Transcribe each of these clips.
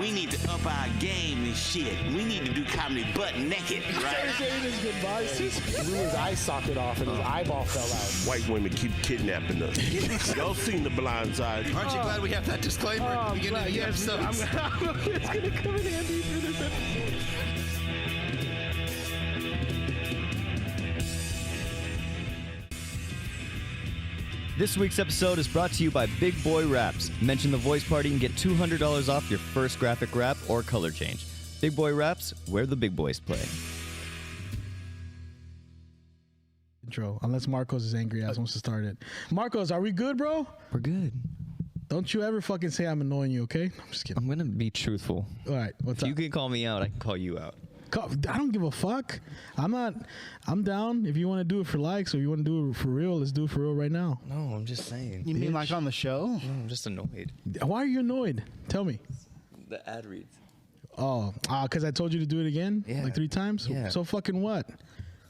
We need to up our game and shit. We need to do comedy butt naked, right? Saying his goodbyes. He blew his eye socket off and his eyeball fell out. White women keep kidnapping us. Y'all seen The Blind Side? Aren't you glad we have that disclaimer at the beginning of the episode? It's going to come in handy for this episode. This week's episode is brought to you by Big Boy Wraps. Mention the Voice Party and get $200 off your first graphic wrap or color change. Big Boy Wraps, where the big boys play. Intro, unless Marcos is angry ass wants to start it. Marcos, are we good, bro? We're good. Don't you ever fucking say I'm annoying you, okay? I'm just kidding. I'm going to be truthful. All right, what's If up? you can call me out, I can call you out. I don't give a fuck. I'm down. If you want to do it for likes or you want to do it for real, let's do it for real right now. No, I'm just saying. You mean like on the show? No, I'm just annoyed. Why are you annoyed? Tell me. The ad reads. Oh, because I told you to do it again? Yeah. Like 3 times? Yeah. So fucking what?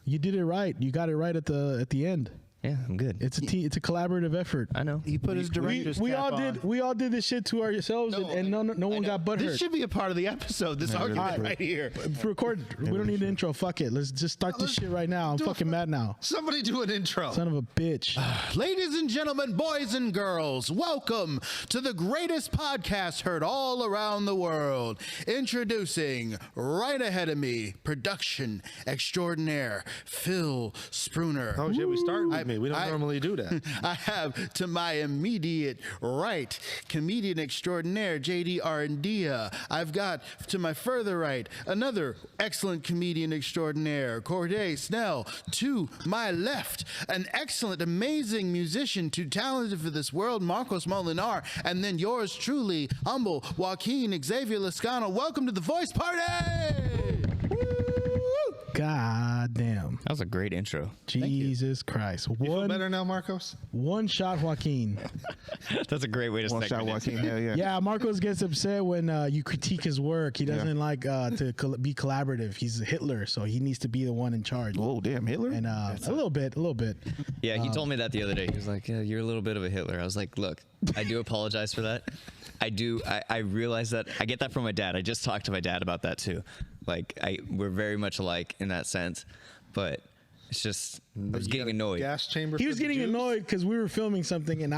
You did it right. You got it right at the end. Yeah, I'm good. It's a collaborative effort. I know. He put his director's we cap all on. did this shit to ourselves and no one got butthurt. This should be a part of the episode. This argument right here. Record. We don't need an intro. Fuck it. Let's just start this shit right now. I'm fucking mad now. Somebody do an intro. Son of a bitch. Ladies and gentlemen, boys and girls, welcome to the greatest podcast heard all around the world. Introducing, right ahead of me, production extraordinaire, Phil Spooner. Oh shit, we started with me. We don't normally do that. I have to my immediate right, comedian extraordinaire, JD Arandia. I've got to my further right, another excellent comedian extraordinaire, Corday Snell. To my left, an excellent, amazing musician, too talented for this world, Marcos Molinar. And then yours truly, humble Joaquin Xavier Lascano. Welcome to the Voice Party! God damn. That was a great intro. Jesus Christ. You feel better now, Marcos? One shot Joaquin. That's a great way to One shot segment it. Joaquin, hell yeah. Yeah, Marcos gets upset when you critique his work. He doesn't like to be collaborative. He's Hitler, so he needs to be the one in charge. Oh damn, Hitler. And a little bit. Yeah, he told me that the other day. He was like, yeah, you're a little bit of a Hitler. I was like, look, I do apologize for that. I realize that. I get that from my dad. I just talked to my dad about that too. Like, we're very much alike in that sense. But it's just, I was getting annoyed. Gas chamber. He was getting annoyed because we were filming something, and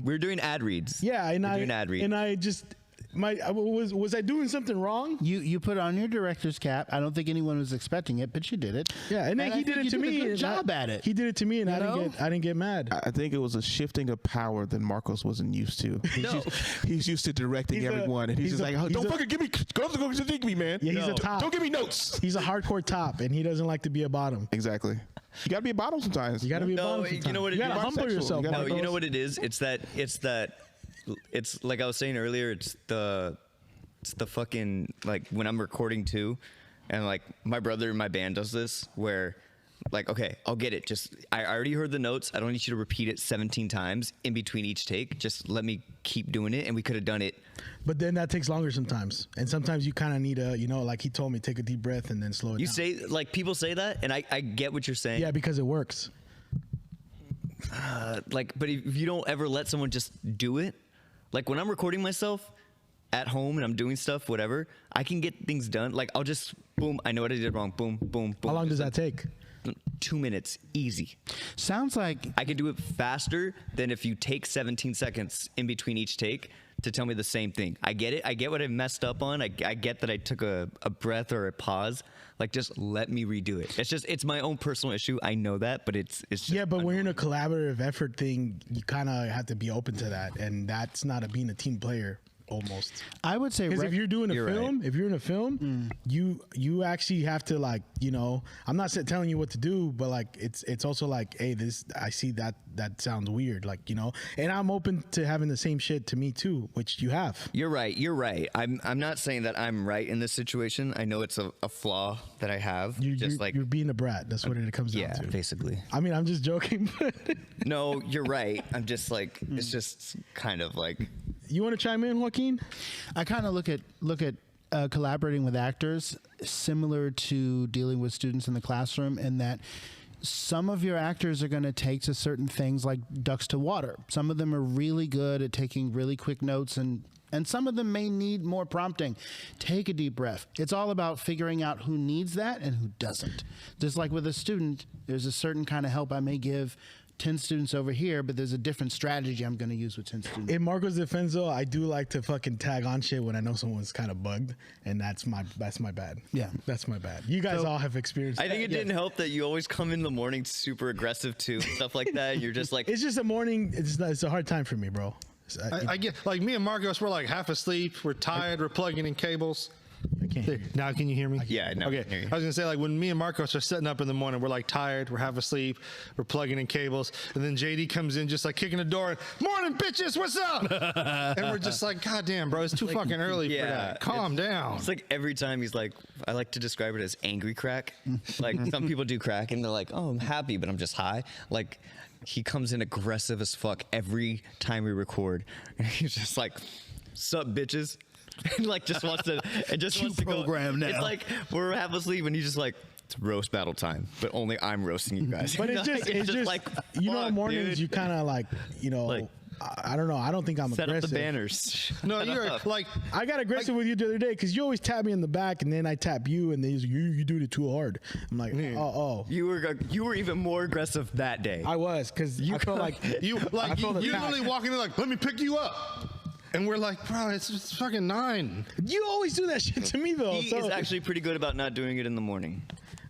We were doing ad reads. yeah, and We're doing ad reads. and I just was I doing something wrong? You put on your director's cap. I don't think anyone was expecting it, but you did it. Yeah, and then I he did think it to you me. did a good and job at it. He did it to me, and You I know? didn't get mad. I think it was a shifting of power that Marcos wasn't used to. He's used to directing He's a- everyone, and he's he's just a- like, oh, he's don't a- fucking give me, go critique me, man. Yeah, he's a top. Don't give me notes. He's a hardcore top, and he doesn't like to be a bottom. Exactly. You gotta be a bottom sometimes. You got to be a bottom. No, you sometimes. know what it You got to is? humble Bisexual. yourself. You gotta- No, you Marcos. know what it is? It's like I was saying earlier, it's the fucking, like, when I'm recording too, and like my brother in my band does this where, like, okay, I'll get it. Just, I already heard the notes. I don't need you to repeat it 17 times in between each take. Just let me keep doing it, and we could have done it. But then that takes longer sometimes, and sometimes you kind of need to, like he told me, take a deep breath and then slow it You down. say, like, people say that, and I get what you're saying. Yeah, because it works. Like, but if you don't ever let someone just do it, like when I'm recording myself at home and I'm doing stuff, whatever, I can get things done. Like, I'll just, boom, I know what I did wrong. Boom, boom, boom. How long does that take? 2 minutes, easy. Sounds like I can do it faster than if you take 17 seconds in between each take to tell me the same thing. I get it. I get what I messed up on. I get that I took a breath or a pause. Like, just let me redo it. It's my own personal issue. I know that, but it's just Yeah, but when you're in a collaborative effort thing, you kind of have to be open to that, and that's not being a team player. Almost. I would say Because if you're doing a You're film, if you're in a film, you actually have to, like, I'm not telling you what to do, but like it's also like, hey, I see that sounds weird, like, and I'm open to having the same shit to me too, which you have. You're right. I'm not saying that I'm right in this situation. I know it's a flaw that I have. You're being a brat. That's what it comes down Yeah, to. basically. I mean, I'm just joking. But No, you're right. I'm just like, it's just kind of like. you want to chime in, Joaquin? I kind of look at collaborating with actors similar to dealing with students in the classroom, in that some of your actors are going to take to certain things like ducks to water. Some of them are really good at taking really quick notes and And some of them may need more prompting. Take a deep breath. It's all about figuring out who needs that and who doesn't. Just like with a student, there's a certain kind of help I may give 10 students over here, but there's a different strategy I'm going to use with 10 students. In Marco's defense, though, I do like to fucking tag on shit when I know someone's kind of bugged, and that's my bad. Yeah. That's my bad. You guys all have experienced I think that. it didn't help that you always come in the morning super aggressive too, stuff like that. You're just like, It's just a morning. It's a hard time for me, bro. I get like me and Marcos. We're like half asleep. We're tired. We're plugging in cables. I can't hear you. Now can you hear me? yeah, no. Okay. I was gonna say, like, when me and Marcos are setting up in the morning, we're like tired, we're half asleep, we're plugging in cables, and then JD comes in just like kicking the door, morning bitches, what's up? And we're just like, God damn, bro, it's too fucking early for yeah, that. Calm down. It's like every time he's like, I like to describe it as angry crack. Like some people do crack and they're like, oh, I'm happy, but I'm just high. Like he comes in aggressive as fuck every time we record. And he's just like, sup bitches? And like just wants to, wants to program go. now. It's like we're half asleep and he's just like, it's roast battle time, but only I'm roasting you guys. But it's just like, you know, fuck, mornings dude. you kind of like, you know, Like, I don't know. I don't think I'm set aggressive. up the banners. No, you're like, I got aggressive with you the other day because you always tap me in the back and then I tap you and then you do it too hard. I'm like, oh. You were even more aggressive that day. I was because I felt like you I felt attacked. literally walking in like, let me pick you up. And we're like, bro, it's fucking 9. You always do that shit to me though. He is actually pretty good about not doing it in the morning.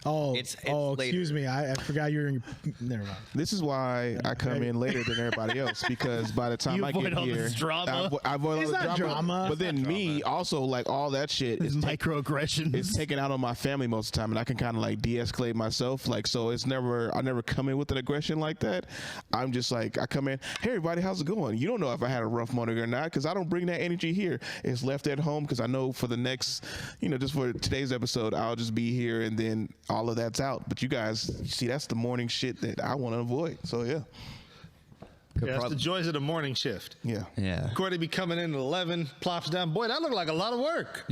It's excuse me. I forgot you were in. Never mind. This is why I come in later than everybody else, because by the time You I get avoid all here, this drama. I avoid It's all the not drama. But then me also, like, all that shit is Microaggressions. it's taken out on my family most of the time, and I can kind of like de-escalate myself. Like, so I never come in with an aggression like that. I'm just like, I come in, hey everybody, how's it going? You don't know if I had a rough morning or not, because I don't bring that energy here. It's left at home because I know for the next, just for today's episode, I'll just be here, and then all of that's out. But you guys, see, that's the morning shit that I want to avoid. So yeah. Yeah, that's the joys of the morning shift. Yeah. Yeah. Cordy be coming in at 11, plops down. Boy, that looked like a lot of work.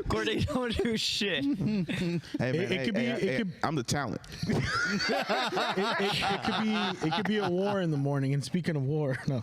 Courtney don't do shit. Hey man, I'm the talent. It could be a war in the morning. And speaking of war, no.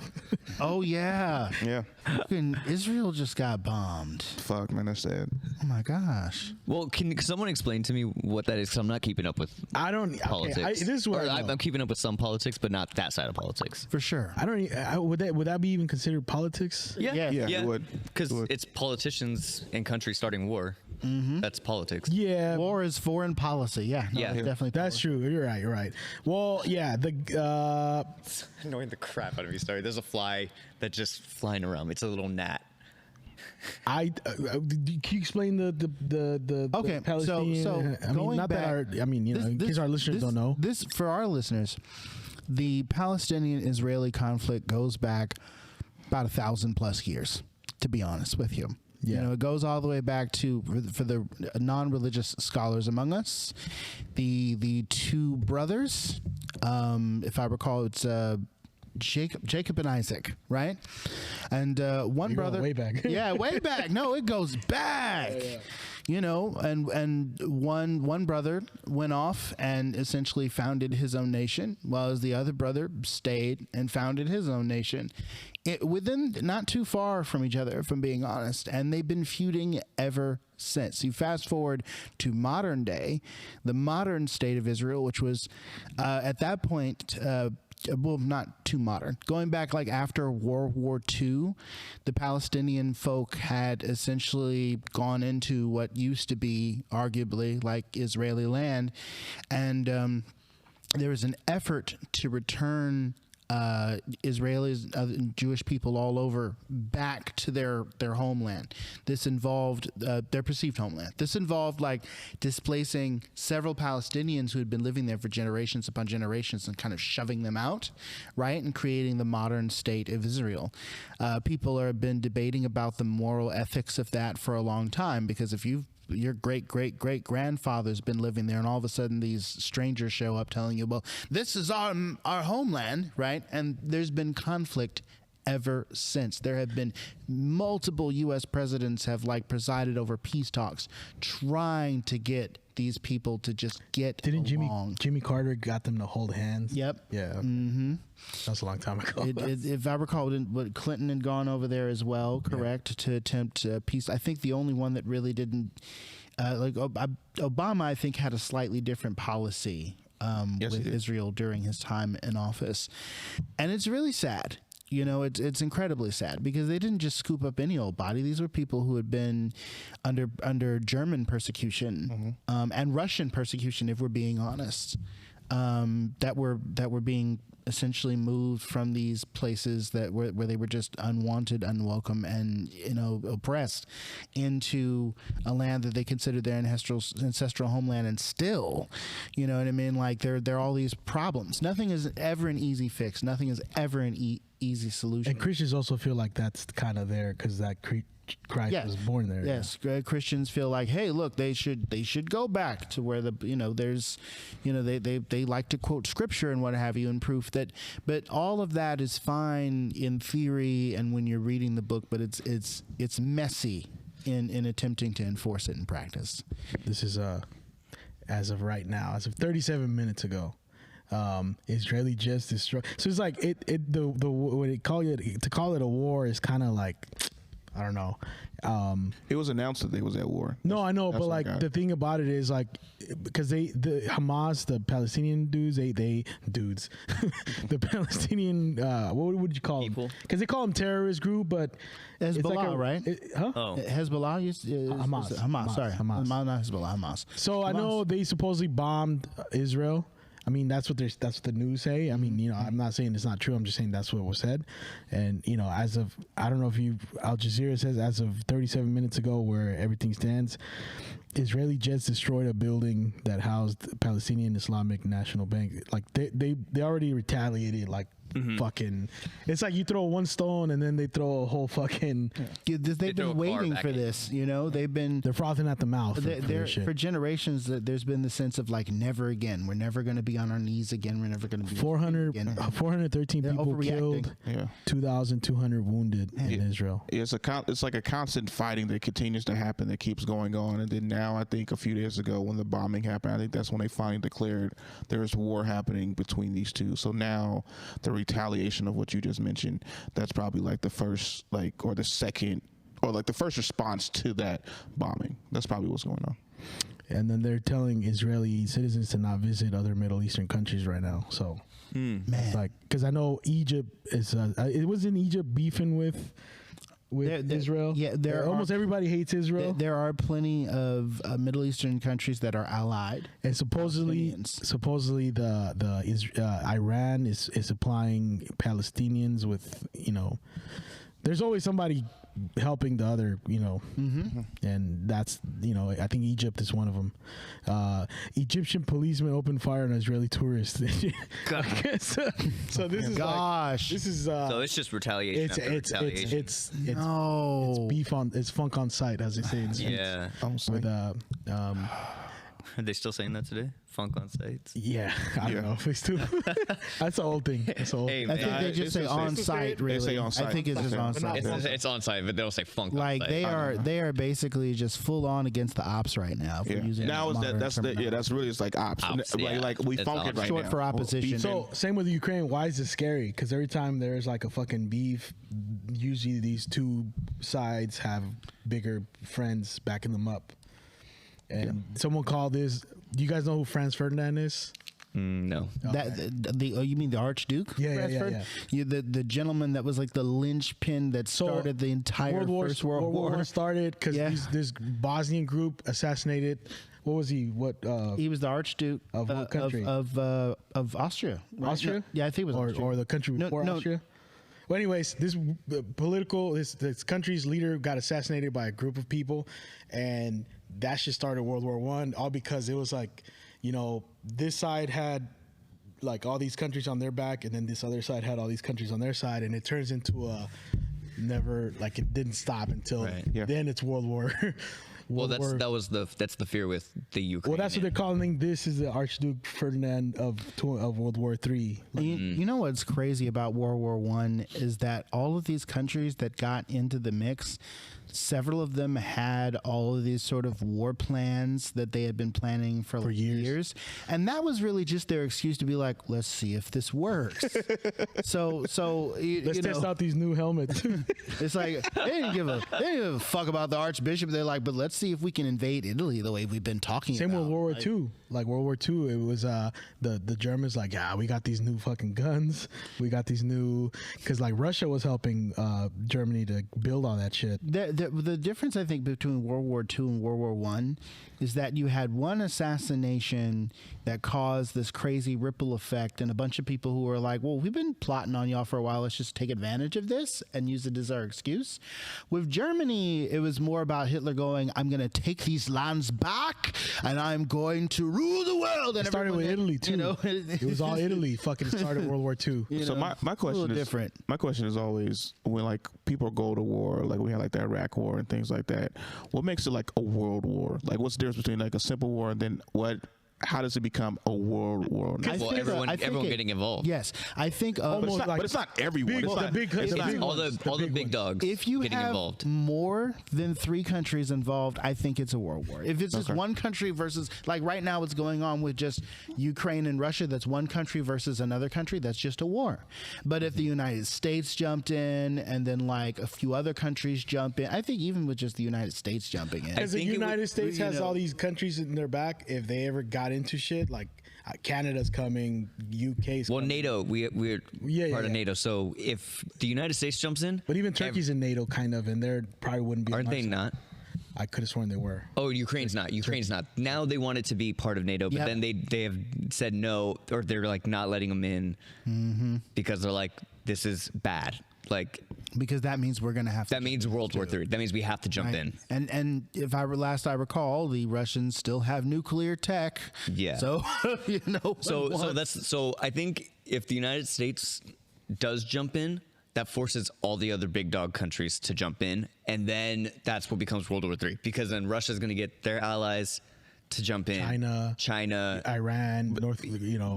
Oh, yeah. Yeah. Fucking Israel just got bombed. Fuck, man, that's sad. Oh, my gosh. Well, can someone explain to me what that is? Because I'm not keeping up with I don't. politics. Okay, this is what Or I know. I'm keeping up with some politics, but not that side of politics. For sure. I don't. Would that be even considered politics? Yeah. Yeah, it would. Because It would. it's politicians and countries starting war. That's politics. Yeah. War is foreign policy. Yeah. No, Yeah. it's definitely That's policy. true. You're right. Well, yeah. Annoying the crap out of me. Sorry, there's a fly that's just flying around. It's a little gnat. Can you explain the Okay, Palestinian? so I mean, going not back, that in case our listeners don't know. This for our listeners, the Palestinian-Israeli conflict goes back about 1,000+ years. To be honest with you, Yeah. it goes all the way back to, for the non-religious scholars among us, the two brothers. If I recall, it's Jacob and Isaac, right? And one You're brother, going way back. yeah, way back. No, it goes back. And one brother went off and essentially founded his own nation, while the other brother stayed and founded his own nation. Within not too far from each other, if I'm being honest, and they've been feuding ever since. You fast forward to modern day, the modern state of Israel, which was at that point. Well, not too modern. Going back like after World War II, the Palestinian folk had essentially gone into what used to be arguably like Israeli land, and there was an effort to return Israelis and Jewish people all over back to their homeland. This involved their perceived homeland. This involved like displacing several Palestinians who had been living there for generations upon generations and kind of shoving them out, right, and creating the modern state of Israel. People have been debating about the moral ethics of that for a long time, because if your great-great-great-grandfather's been living there, and all of a sudden these strangers show up telling you, well, this is our homeland, right? And there's been conflict ever since. There have been multiple U.S. presidents have like presided over peace talks, trying to get these people to just get Didn't along. Jimmy Carter got them to hold hands? Yep. Yeah. Mm-hmm. That's a long time ago. If I recall, what Clinton had gone over there as well, correct, to attempt peace. I think the only one that really didn't, Obama, I think, had a slightly different policy with Israel during his time in office, and it's really sad. You know, it's incredibly sad because they didn't just scoop up any old body. These were people who had been under German persecution and Russian persecution, if we're being honest, that were being essentially moved from these places where they were just unwanted, unwelcome, and oppressed into a land that they considered their ancestral homeland. And still, you know what I mean? Like there are all these problems. Nothing is ever an easy fix. Nothing is ever an easy solution. And Christians also feel like that's kind of there because that Christ was born there. Yes, Christians feel like, hey, look, they should go back to where they like to quote scripture and what have you and proof that, but all of that is fine in theory and when you're reading the book, but it's messy in attempting to enforce it in practice. This is as of right now, as of 37 minutes ago. Israeli jets destroy. So it's like when to call it a war is kind of like, I don't know. It was announced that they was at war. No, I know, but like the thing about it is like because the Hamas, the Palestinian dudes, the Palestinian what would you call them? Because they call them terrorist group, but Hezbollah, it's like right? Hezbollah, Hamas. Sorry, Hamas. Not Hezbollah, Hamas. So I know they supposedly bombed Israel. I mean, that's what the news say. I mean, I'm not saying it's not true. I'm just saying that's what was said. And, as of, I don't know if Al Jazeera says as of 37 minutes ago where everything stands, Israeli jets destroyed a building that housed Palestinian Islamic National Bank. Like they already retaliated like fucking. It's like you throw one stone and then they throw a whole fucking. They've been waiting for this. They're frothing at the mouth. For generations, there's been the sense of like never again. We're never going to be on our knees again. We're never going to be 413 people killed. 2,200 wounded in Israel. It's like a constant fighting that continues to happen that keeps going on. And then now I think a few days ago when the bombing happened, I think that's when they finally declared there's war happening between these two. So now the retaliation of what you just mentioned, that's probably like the first or the second or like the first response to that bombing. That's probably what's going on. And then they're telling Israeli citizens to not visit other Middle Eastern countries right now. So man, like because I know Egypt is it was in Egypt beefing with Israel. Yeah, almost everybody hates Israel. There are plenty of Middle Eastern countries that are allied, and supposedly Iran is supplying Palestinians with there's always somebody helping the other, and that's I think Egypt is one of them. Egyptian policemen opened fire on Israeli tourists. So this is this is so it's just retaliation. It's beef on funk on sight, as they say in with Are they still saying that today? Funk on sites? Yeah, I don't know if they still. That's the old thing. That's the old. Hey, I think they just say on site. Really, they say on site. I think it's just on site. It's on site, but they don't say funk. Like on site. they are basically just full on against the ops right now. For using now that's really it's like ops. Like we funk it right short now. for opposition. So same with Ukraine. Why is it scary? Because every time there's like a fucking beef, usually these two sides have bigger friends backing them up. And someone called this. Do you guys know who Franz Ferdinand is? No. You mean the Archduke? Yeah. The gentleman that was like the linchpin that started the entire First World War. Started because this Bosnian group assassinated. What was he? He was the Archduke of what country? Of Austria. Right? Austria? No, yeah, I think it was Austria. Or the country before Austria. Well, anyways, this country's leader got assassinated by a group of people, and that shit started World War I. All because it was like, this side had like all these countries on their back, and then this other side had all these countries on their side, and it turns into a never like it didn't stop until then. It's World War. That's the fear with the Ukraine. Well, that's what they're calling this is the Archduke Ferdinand of World War III. You know what's crazy about World War I is that all of these countries that got into the mix several of them had all of these sort of war plans that they had been planning for like years. And that was really just their excuse to be like, let's see if this works. so Let's test out these new helmets. it's like they didn't give a fuck about the Archbishop. They're like, but let's see if we can invade Italy the way we've been talking Same about. with World War II. Like World War II, it was the Germans like, yeah, we got these new fucking guns. We got these new, because like Russia was helping Germany to build all that shit. The difference, I think, between World War II and World War I is that you had one assassination that caused this crazy ripple effect, and a bunch of people who were like, well, we've been plotting on y'all for a while. Let's just take advantage of this and use it as our excuse. With Germany, it was more about Hitler going, I'm going to take these lands back, and I'm going to rule the world. And It started with Italy, too. You know, it was all Italy fucking started World War II. So my question is different. My question is always, when like people go to war, like we had like the Iraq War and things like that, what makes it like a world war? Like what's the difference between like a simple war and then how does it become a world war? Well, everyone getting involved. Yes, I think Almost but it's not everyone. Big- It's the not- big- it's the not- big all ones, the big big ones. dogs if you getting have involved. more than 3 countries involved, I think it's a world war. If it's just one country versus, like right now what's going on with just Ukraine and Russia, that's one country versus another country, that's just a war. But if the United States jumped in and then like a few other countries jump in, I think even with just the United States jumping in. Because the think it United would- States you has know- all these countries in their back. If they ever got into shit, like Canada's coming, UK's Well, coming. NATO, we're Yeah, part of yeah. NATO. So if the United States jumps in, But even Turkey's in NATO, kind of, and they're probably wouldn't be. as aren't they much. not? I could have sworn they were. Oh, Ukraine's not. Ukraine's not. Now they want it to be part of NATO, but Yep. then they have said no, or they're like not letting them in because they're like, this is bad. Like Because that means we're going to have to. that means World War III. That means we have to jump in. And if I last I recall, the Russians still have nuclear tech. Yeah. So So I think if the United States does jump in, that forces all the other big dog countries to jump in, and then that's what becomes World War III. Because then Russia's going to get their allies to jump in. China, Iran, North,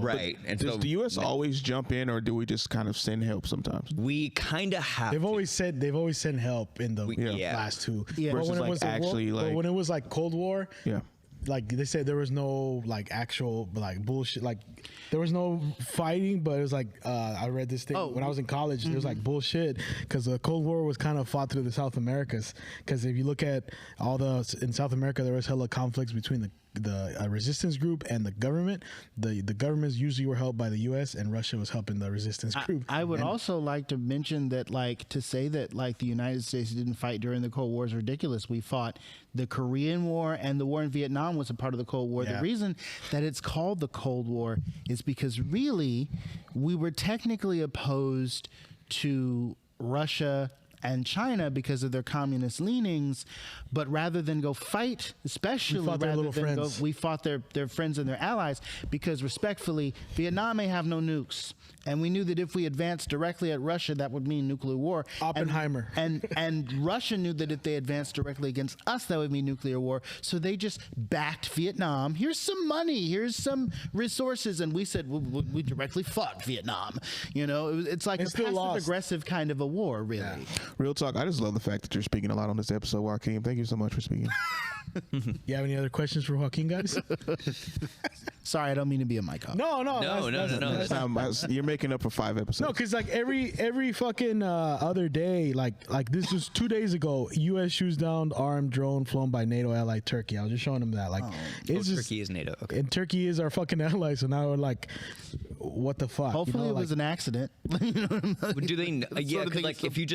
right? And Does so the U.S. always jump in, or do we just kind of send help sometimes? we kind of have. They've to. always sent help in the Yeah. last two. Yeah. But Versus, when it like, was actually, like- when it was like Cold War, Yeah. like they said there was no like actual like bullshit, like there was no fighting, but it was like I read this thing when I was in college. It was like bullshit because the Cold War was kind of fought through the South Americas. Because if you look at in South America, there was hella conflicts between the resistance group and the government. The governments usually were helped by the U.S. and Russia was helping the resistance group. I would also like to mention that, like, to say that like the United States didn't fight during the Cold War is ridiculous. We fought the Korean War, and the war in Vietnam was a part of the Cold War. Yeah. The reason that it's called the Cold War is because really we were technically opposed to Russia and China because of their communist leanings, but rather than go fight, especially We fought their rather little than friends. we fought their friends and their allies, because respectfully, Vietnam may have no nukes, and we knew that if we advanced directly at Russia, that would mean nuclear war. Oppenheimer. And Russia knew that if they advanced directly against us, that would mean nuclear war. So they just backed Vietnam. Here's some money. Here's some resources, and we said we directly fought Vietnam. You know, it's like And a still lost. passive-aggressive kind of a war, really. Yeah. Real talk. I just love the fact that you're speaking a lot on this episode, Joaquin. Thank you so much for speaking. You have any other questions for Joaquin, guys? Sorry, I don't mean to be a mic off. No. No. You're making up for 5 episodes. No, because like every fucking other day, like this was 2 days ago, U.S. shoots down armed drone flown by NATO ally Turkey. I was just showing them that. Like, it's just, Turkey is NATO. Okay. and Turkey is our fucking ally. So now we're like, what the fuck? Hopefully it was like, an accident. But do they? Yeah, sort of 'cause, thing like is if you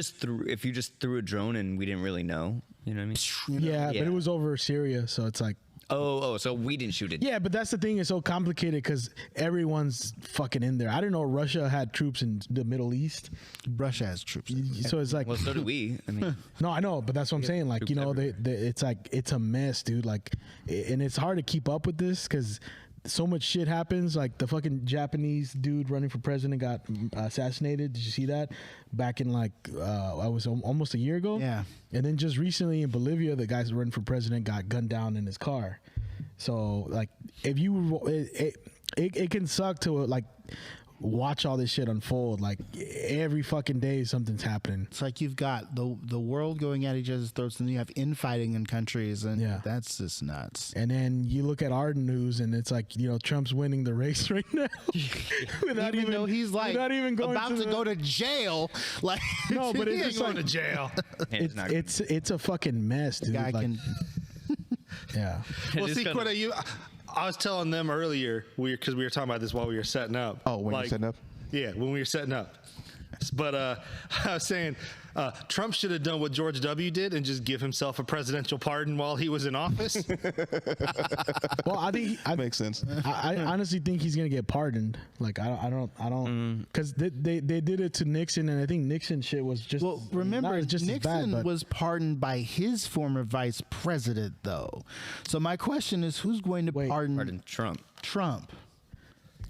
just threw a drone and we didn't really know, you know what I mean? yeah, Yeah. but it was over Syria, so it's like. Oh, so we didn't shoot it. Yeah, but that's the thing. It's so complicated because everyone's fucking in there. I didn't know Russia had troops in the Middle East. Russia has troops. So it's like, Well, so do we. I mean, no, I know, but that's what I'm saying. Like, you know, it's like, it's a mess, dude. Like, and it's hard to keep up with this because so much shit happens. Like the fucking Japanese dude running for president got assassinated. Did you see that? Back in like, I was almost a year ago. Yeah. And then just recently in Bolivia, the guy running for president got gunned down in his car. So like, if you, it can suck to like, watch all this shit unfold. Like every fucking day, something's happening. It's like you've got the world going at each other's throats, and you have infighting in countries, and that's just nuts. And then you look at our news, and it's like, you know, Trump's winning the race right now. Without even though he's like without even going about to go to jail, like no, but he it's ain't just Going like to jail. it's a fucking mess, dude. guy Like, can. yeah. Well, It is see, kinda- Quetta, I was telling them earlier, because we were talking about this while we were setting up. Oh, when you're setting up? Yeah, when we were setting up. But I was saying Trump should have done what George W. did and just give himself a presidential pardon while he was in office. Well, I think Makes sense. I honestly think he's gonna get pardoned. Like I don't, because they did it to Nixon, and I think Nixon shit was just. Well, remember, not just as Nixon bad, but was pardoned by his former vice president, though. So my question is, who's going to pardon Trump. Trump?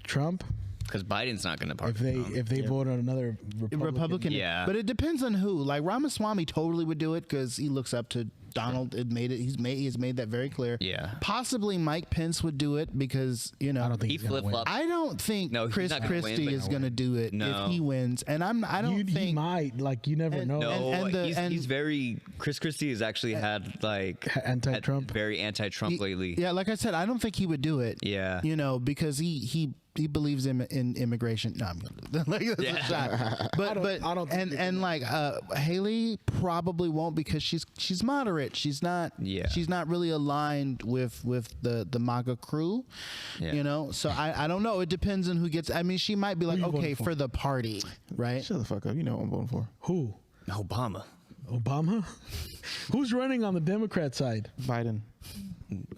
Trump. Because Biden's not going to If pardon Trump. they vote on another Republican, Yeah. But it depends on who. Like Ramaswamy totally would do it because he looks up to Donald. It made it. He has made that very clear. Yeah. Possibly Mike Pence would do it because I don't think He he's gonna win. flip-flopped. I don't think No, he's Chris not gonna win, Christie but is going to do it No. if he wins. And I don't He think might, like, you never know. No, and he's very. Chris Christie has actually had like Anti-Trump? very anti-Trump lately. Yeah, like I said, I don't think he would do it. Yeah. You know, because he believes in immigration. No, I'm gonna like that's a shot. But I don't think and like Haley probably won't because she's moderate. She's not really aligned with the MAGA crew. Yeah. You know, so I don't know. It depends on who gets. I mean, she might be like, you okay, voting for? for the party, right? Shut the fuck up. You know what I'm voting for. Who? Obama. Obama? Who's running on the Democrat side? Biden.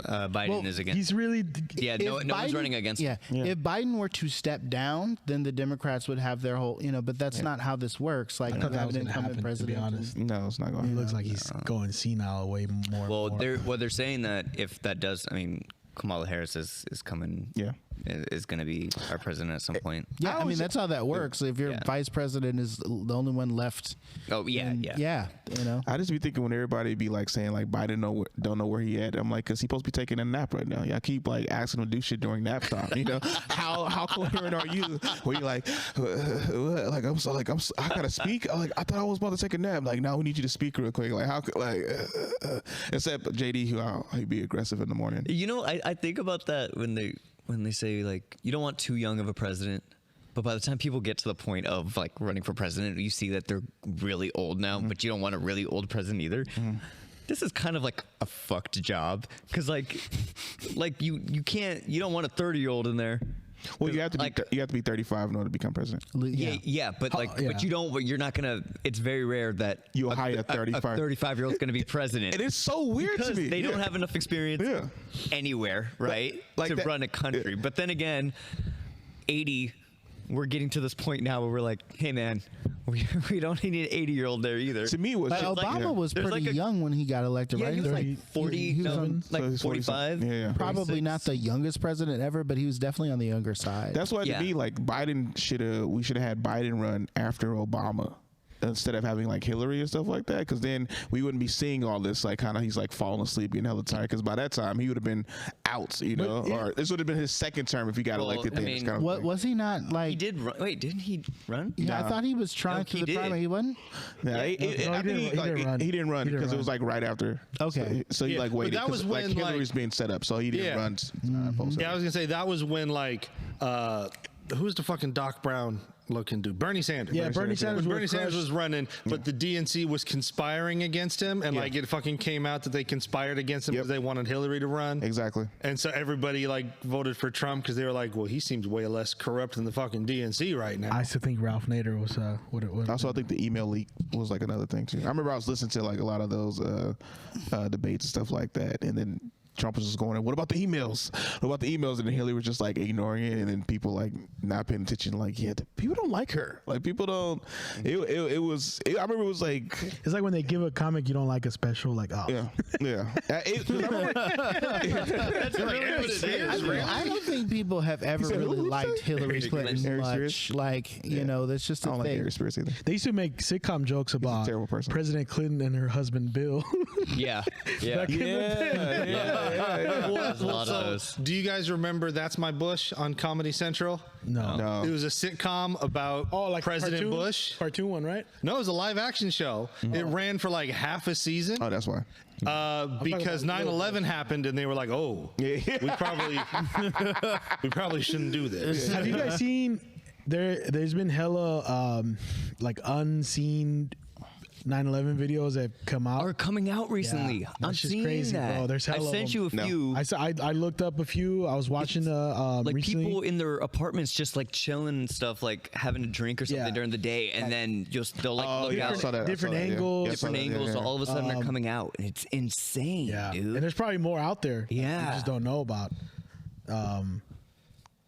Biden is against. He's really. Yeah, no one's Biden- running against him. Yeah. If Biden were to step down, then the Democrats would have their whole, but that's not how this works. Like, I you thought that have was an gonna incumbent happen, to be president. honest. No, it's not going. He looks like he's going senile way more. Well, and more. they're saying that if that does, I mean, Kamala Harris is coming. Yeah. Is going to be our president at some point. Yeah, I mean, that's how that works. If your Yeah. vice president is the only one left. Oh yeah, then, yeah. I just be thinking when everybody be like saying like Biden don't know where he at. I'm like, cause he's supposed to be taking a nap right now. Y'all keep like asking him to do shit during nap time. You know how coherent are you? Where you like, like I gotta speak. I thought I was about to take a nap. Like now we need you to speak real quick. Like how except JD who he'd be aggressive in the morning. You know, I think about that when they say like you don't want too young of a president, but by the time people get to the point of like running for president, you see that they're really old now, but you don't want a really old president either. This is kind of like a fucked job because like you don't want a 30-year-old in there. Well, you have to be like- you have to be 35 in order to become president. Yeah, but but you're not gonna. It's very rare that You'll hire a 35. 35-year-old is gonna be president. It is so weird because to me. they don't have enough experience anywhere, right, like to that- run a country. But then again, 80, we're getting to this point now where we're like, hey man, we don't need an 80-year-old there either. To me, it was But just Obama was there's pretty like a- young when he got elected, Yeah, right? he was like 30, 40, he was no, on- like so he's 45. Yeah. Probably 46. not the youngest president ever, but he was definitely on the younger side. That's why Yeah. to me, like Biden we should have had Biden run after Obama instead of having like Hillary and stuff like that, because then we wouldn't be seeing all this like kind of he's like falling asleep, getting hella tired. Because by that time he would have been out, or this would have been his second term if he got Well, elected. I Then mean, it's kind of What was he not like? He did run. Wait, didn't he run? Yeah, I thought he was trying No, to he the did. primary. He wasn't. Yeah, No, I he think didn't- he didn't run. he didn't run He didn't because it run. was like right after. Okay. So he Yeah, like but waited. that 'cause, was like when, Hillary's like- being set up, so he didn't Yeah. run. Post- Yeah, I was gonna say that was when like who's the fucking Doc Brown looking dude? Bernie Sanders. Yeah, Bernie Sanders When would Bernie Sanders crush- was running, but the DNC was conspiring against him, and like it fucking came out that they conspired against him because they wanted Hillary to run. Exactly. And so everybody like voted for Trump because they were like, well, he seems way less corrupt than the fucking DNC right now. I still think Ralph Nader was what it was. Also, I think the email leak was like another thing too. I remember I was listening to like a lot of those debates and stuff like that, and then Trump was just going, what about the emails? What about the emails? And then Hillary was just like ignoring it, and then people like not paying attention. Like, people don't like her. Like, people don't. I remember it was like, It's like when they give a comic you don't like a special, like, oh. yeah. That's really what it is. I don't think people have ever said, really who liked said? Hillary Clinton Harry much. Spears? Like, that's just I a don't like thing. Harry Spears either. They used to make sitcom jokes about terrible person. President Clinton and her husband Bill. Yeah, yeah. Back in the day. There's a lot of those. Do you guys remember That's My Bush on Comedy Central? No. It was a sitcom about President cartoon, Bush. Cartoon one, right? No, it was a live action show. It ran for like half a season. Oh, that's why. Because 9/11 happened and they were like, "Oh, we probably shouldn't do this." Have you guys seen? There's been hella like unseen 9/11 videos that come out. Are coming out recently. Yeah, I'm that's just seeing crazy, that. bro. There's I hella sent of you a few. I looked up a few. I was watching like recently. people in their apartments just like chilling and stuff, like having a drink or something Yeah. during the day, and then they'll like look I out. saw that. different I saw that, yeah. angles. Yeah, I saw Different that, yeah, angles, yeah. so all of a sudden they're coming out, and it's insane, Yeah, dude. and there's probably more out there. that Yeah. you just don't know about.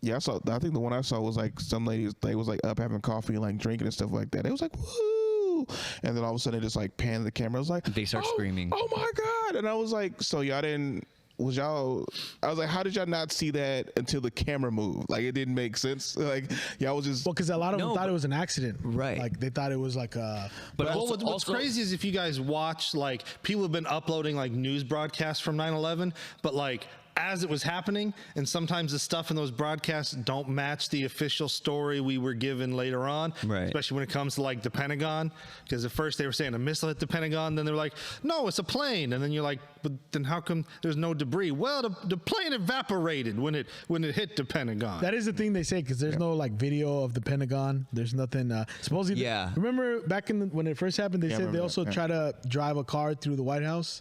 Yeah, I think the one I saw was like some ladies. They was like up having coffee and like drinking and stuff like that. It was like woo, and then all of a sudden it just like panned the camera. I was like, They start screaming. Oh my god! And I was like, so y'all didn't? Was y'all? I was like, how did y'all not see that until the camera moved? Like it didn't make sense. Like y'all was just. Well, because a lot of them No, thought but- it was an accident. Right. Like they thought it was like a. But Well, also, what's crazy is if you guys watch, like, people have been uploading like news broadcasts from 9/11, but like as it was happening, and sometimes the stuff in those broadcasts don't match the official story we were given later on, Right. especially when it comes to like the Pentagon, because at first they were saying a missile hit the Pentagon, then they were like, no, it's a plane, and then you're like, but then how come there's no debris? Well, the plane evaporated when it hit the Pentagon. That is the thing they say because there's no like video of the Pentagon. There's nothing. Supposedly, Yeah. Remember back when it first happened, they Yeah, I said they remember also that, try to drive a car through the White House.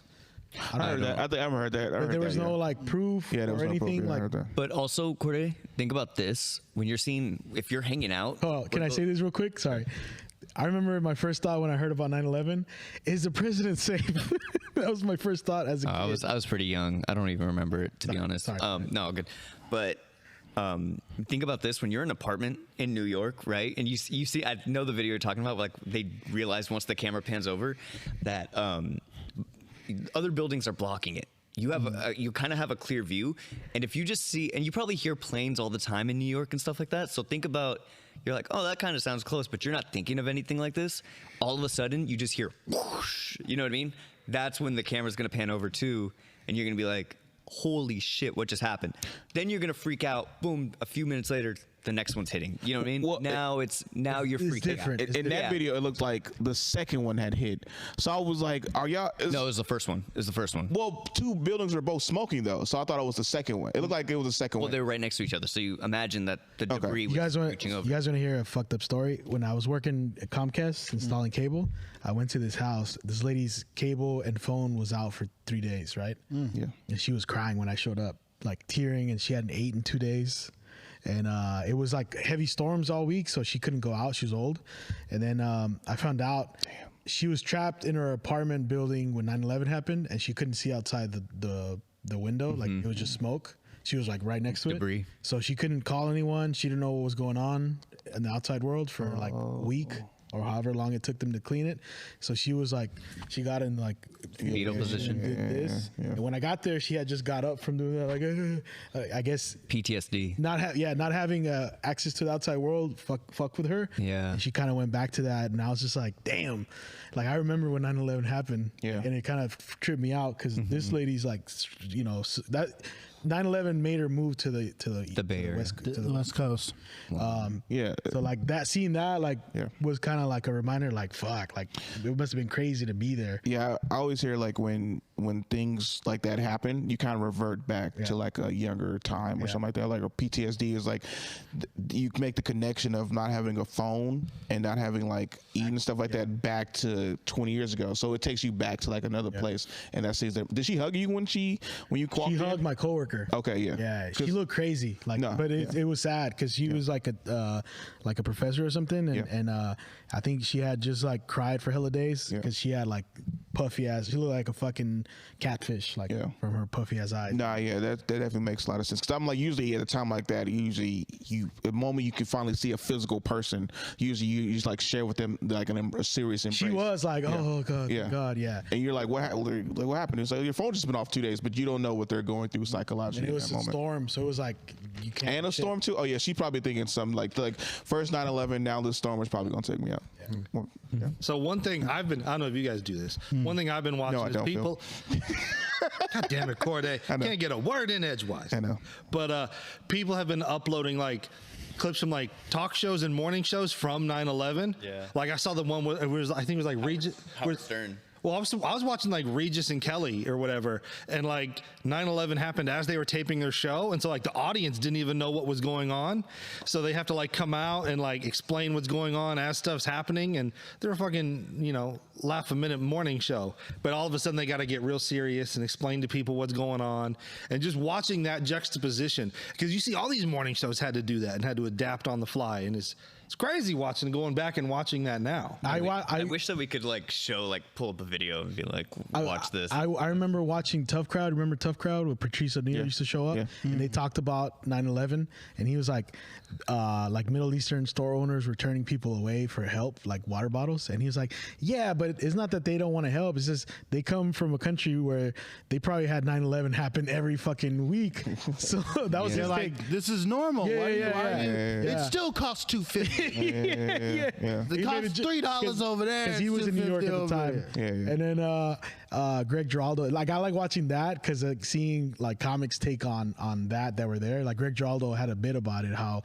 I heard that. I think I haven't heard that. I But heard there was that, no yeah. like proof Yeah, there was or no proof. anything. Yeah, I Like, heard that. But also, Corday, think about this: when you're seeing, if you're hanging out. oh, can I say this real quick? Sorry. I remember my first thought when I heard about 9/11 is the president safe? That was my first thought as a kid. I was pretty young. I don't even remember it, to be honest. sorry. No, good. But think about this: when you're in an apartment in New York, right? And you see, I know the video you're talking about. Like they realized once the camera pans over that other buildings are blocking it. You have you kind of have a clear view, and if you just see, and you probably hear planes all the time in New York and stuff like that. So think about, you're like, oh, that kind of sounds close, but you're not thinking of anything like this. All of a sudden, you just hear, whoosh, you know what I mean? That's when the camera's gonna pan over too, and you're gonna be like, holy shit, what just happened? Then you're gonna freak out. Boom, a few minutes later, the next one's hitting. You know what I mean? Well, now you're it's freaking different. out. It's In that Yeah. video, it looked like the second one had hit. So I was like, "Are y'all?" No, it was the first one. It was the first one. Well, two buildings were both smoking though, so I thought it was the second one. It looked like it was the second Well, one. they were right next to each other, so you imagine that the debris You was guys want reaching over. you guys want to hear a fucked up story? When I was working at Comcast installing cable, I went to this house. This lady's cable and phone was out for 3 days, right? Yeah. And she was crying when I showed up, like tearing, and she hadn't eaten in 2 days. And it was like heavy storms all week, so she couldn't go out. She was old. And then I found out she was trapped in her apartment building when 9/11 happened, and she couldn't see outside the window. Like it was just smoke. She was like right next to Debris. it. So she couldn't call anyone. She didn't know what was going on in the outside world for like a week or however long it took them to clean it. So she was like, she got in like Fetal position. and did this. And when I got there, she had just got up from doing that. Like, I guess PTSD. not having access to the outside world fuck with her. Yeah. And she kind of went back to that, and I was just like, damn. Like I remember when 9/11 happened. Yeah. And it kind of tripped me out because this lady's like, you know, that 9/11 made her move to the Bay Area. West Coast. Yeah. So like that, seeing that like Yeah. was kind of like a reminder, like fuck, like it must have been crazy to be there. Yeah, I always hear like when things like that happen, you kind of revert back Yeah. to like a younger time or Yeah. something like that. Like a PTSD is like you make the connection of not having a phone and not having like eating and stuff like that back to 20 years ago. So it takes you back to like another place. And that sees that. Did she hug you when you clocked She in? hugged my coworker. Okay, yeah. Yeah, 'Cause- she looked crazy. Like, No, but it was sad because she was like a professor or something, and Yeah. I think she had just like cried for hella days Yeah. because she had like puffy ass. She looked like a fucking catfish, like Yeah. from her puffy ass eyes. Nah, yeah, that definitely makes a lot of sense. Because I'm like, usually at a time like that, the moment you can finally see a physical person, usually you just like share with them like a serious embrace. She was like, oh god, Yeah. god, yeah. And you're like, what happened? It's like your phone just been off 2 days, but you don't know what they're going through And psychologically it in was that a moment. storm, so it was like you can't. And a shit. storm too. Oh yeah, she probably thinking something like first 9/11, now this storm is probably gonna take me out. Well, yeah. So one thing I don't know if you guys do this, One thing I've been watching I is don't, people. God damn it, Corday. Can't get a word in edgewise. I know. But people have been uploading like clips from like talk shows and morning shows from 9/11. Yeah. Like I saw the one where it was, I think it was like Regis. Howard Stern. Well, I was watching like Regis and Kelly or whatever, and like 9/11 happened as they were taping their show, and so like the audience didn't even know what was going on, so they have to like come out and like explain what's going on as stuff's happening, and they're a fucking laugh a minute morning show, but all of a sudden they got to get real serious and explain to people what's going on, and just watching that juxtaposition, because you see all these morning shows had to do that and had to adapt on the fly, and it's crazy going back and watching that now. I wish that we could like pull up a video and be like, watch this. I remember watching Tough Crowd. Remember Tough Crowd with Patrice O'Neal used to show up, and they talked about 9/11, and he was like Middle Eastern store owners were turning people away for help, like water bottles, and he was like, yeah, but it's not that they don't want to help. It's just they come from a country where they probably had 9/11 happen every fucking week, so that was his like, take. this is normal. Yeah, Why yeah, are you? yeah. It still costs $250. Yeah. The He cost made it $3 over there. because he was in New York at the $2.50 time. Yeah. And then Greg Giraldo, like I like watching that because seeing like comics take on that were there. Like Greg Giraldo had a bit about it, how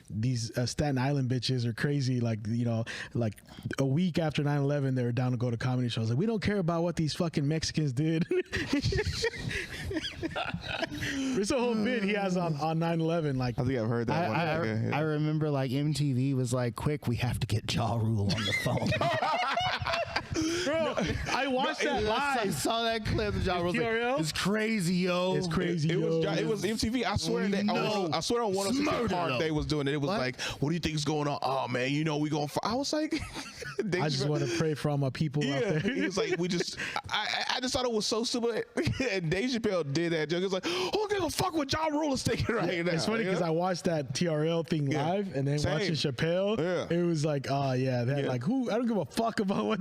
these Staten Island bitches are crazy. Like like a week after 9/11, they were down to go to comedy shows. Like we don't care about what these fucking Mexicans did. There's a whole bit he has on 9/11. Like I think I've heard that one. I remember like MTV was like, quick, we have to get Ja Rule on the phone. bro, I watched that I live. saw that clip. Ja Rule's like, TRL? it's crazy, yo. It's crazy. It yo. was MTV. I swear I swear on 106 Murder, Park though. they was doing it. It was What? like, what do you think is going on? Oh man, we going. I was like, I just want to pray for all my people out yeah. there. He was like, I just thought it was so stupid. And Dave Chappelle did that joke. It was like, who gives a fuck what Ja Rule is thinking right now? It's funny because I watched that TRL thing Yeah. live, and then Same. watching Chappelle, Yeah. it was like, oh yeah, that Yeah. like who? I don't give a fuck about what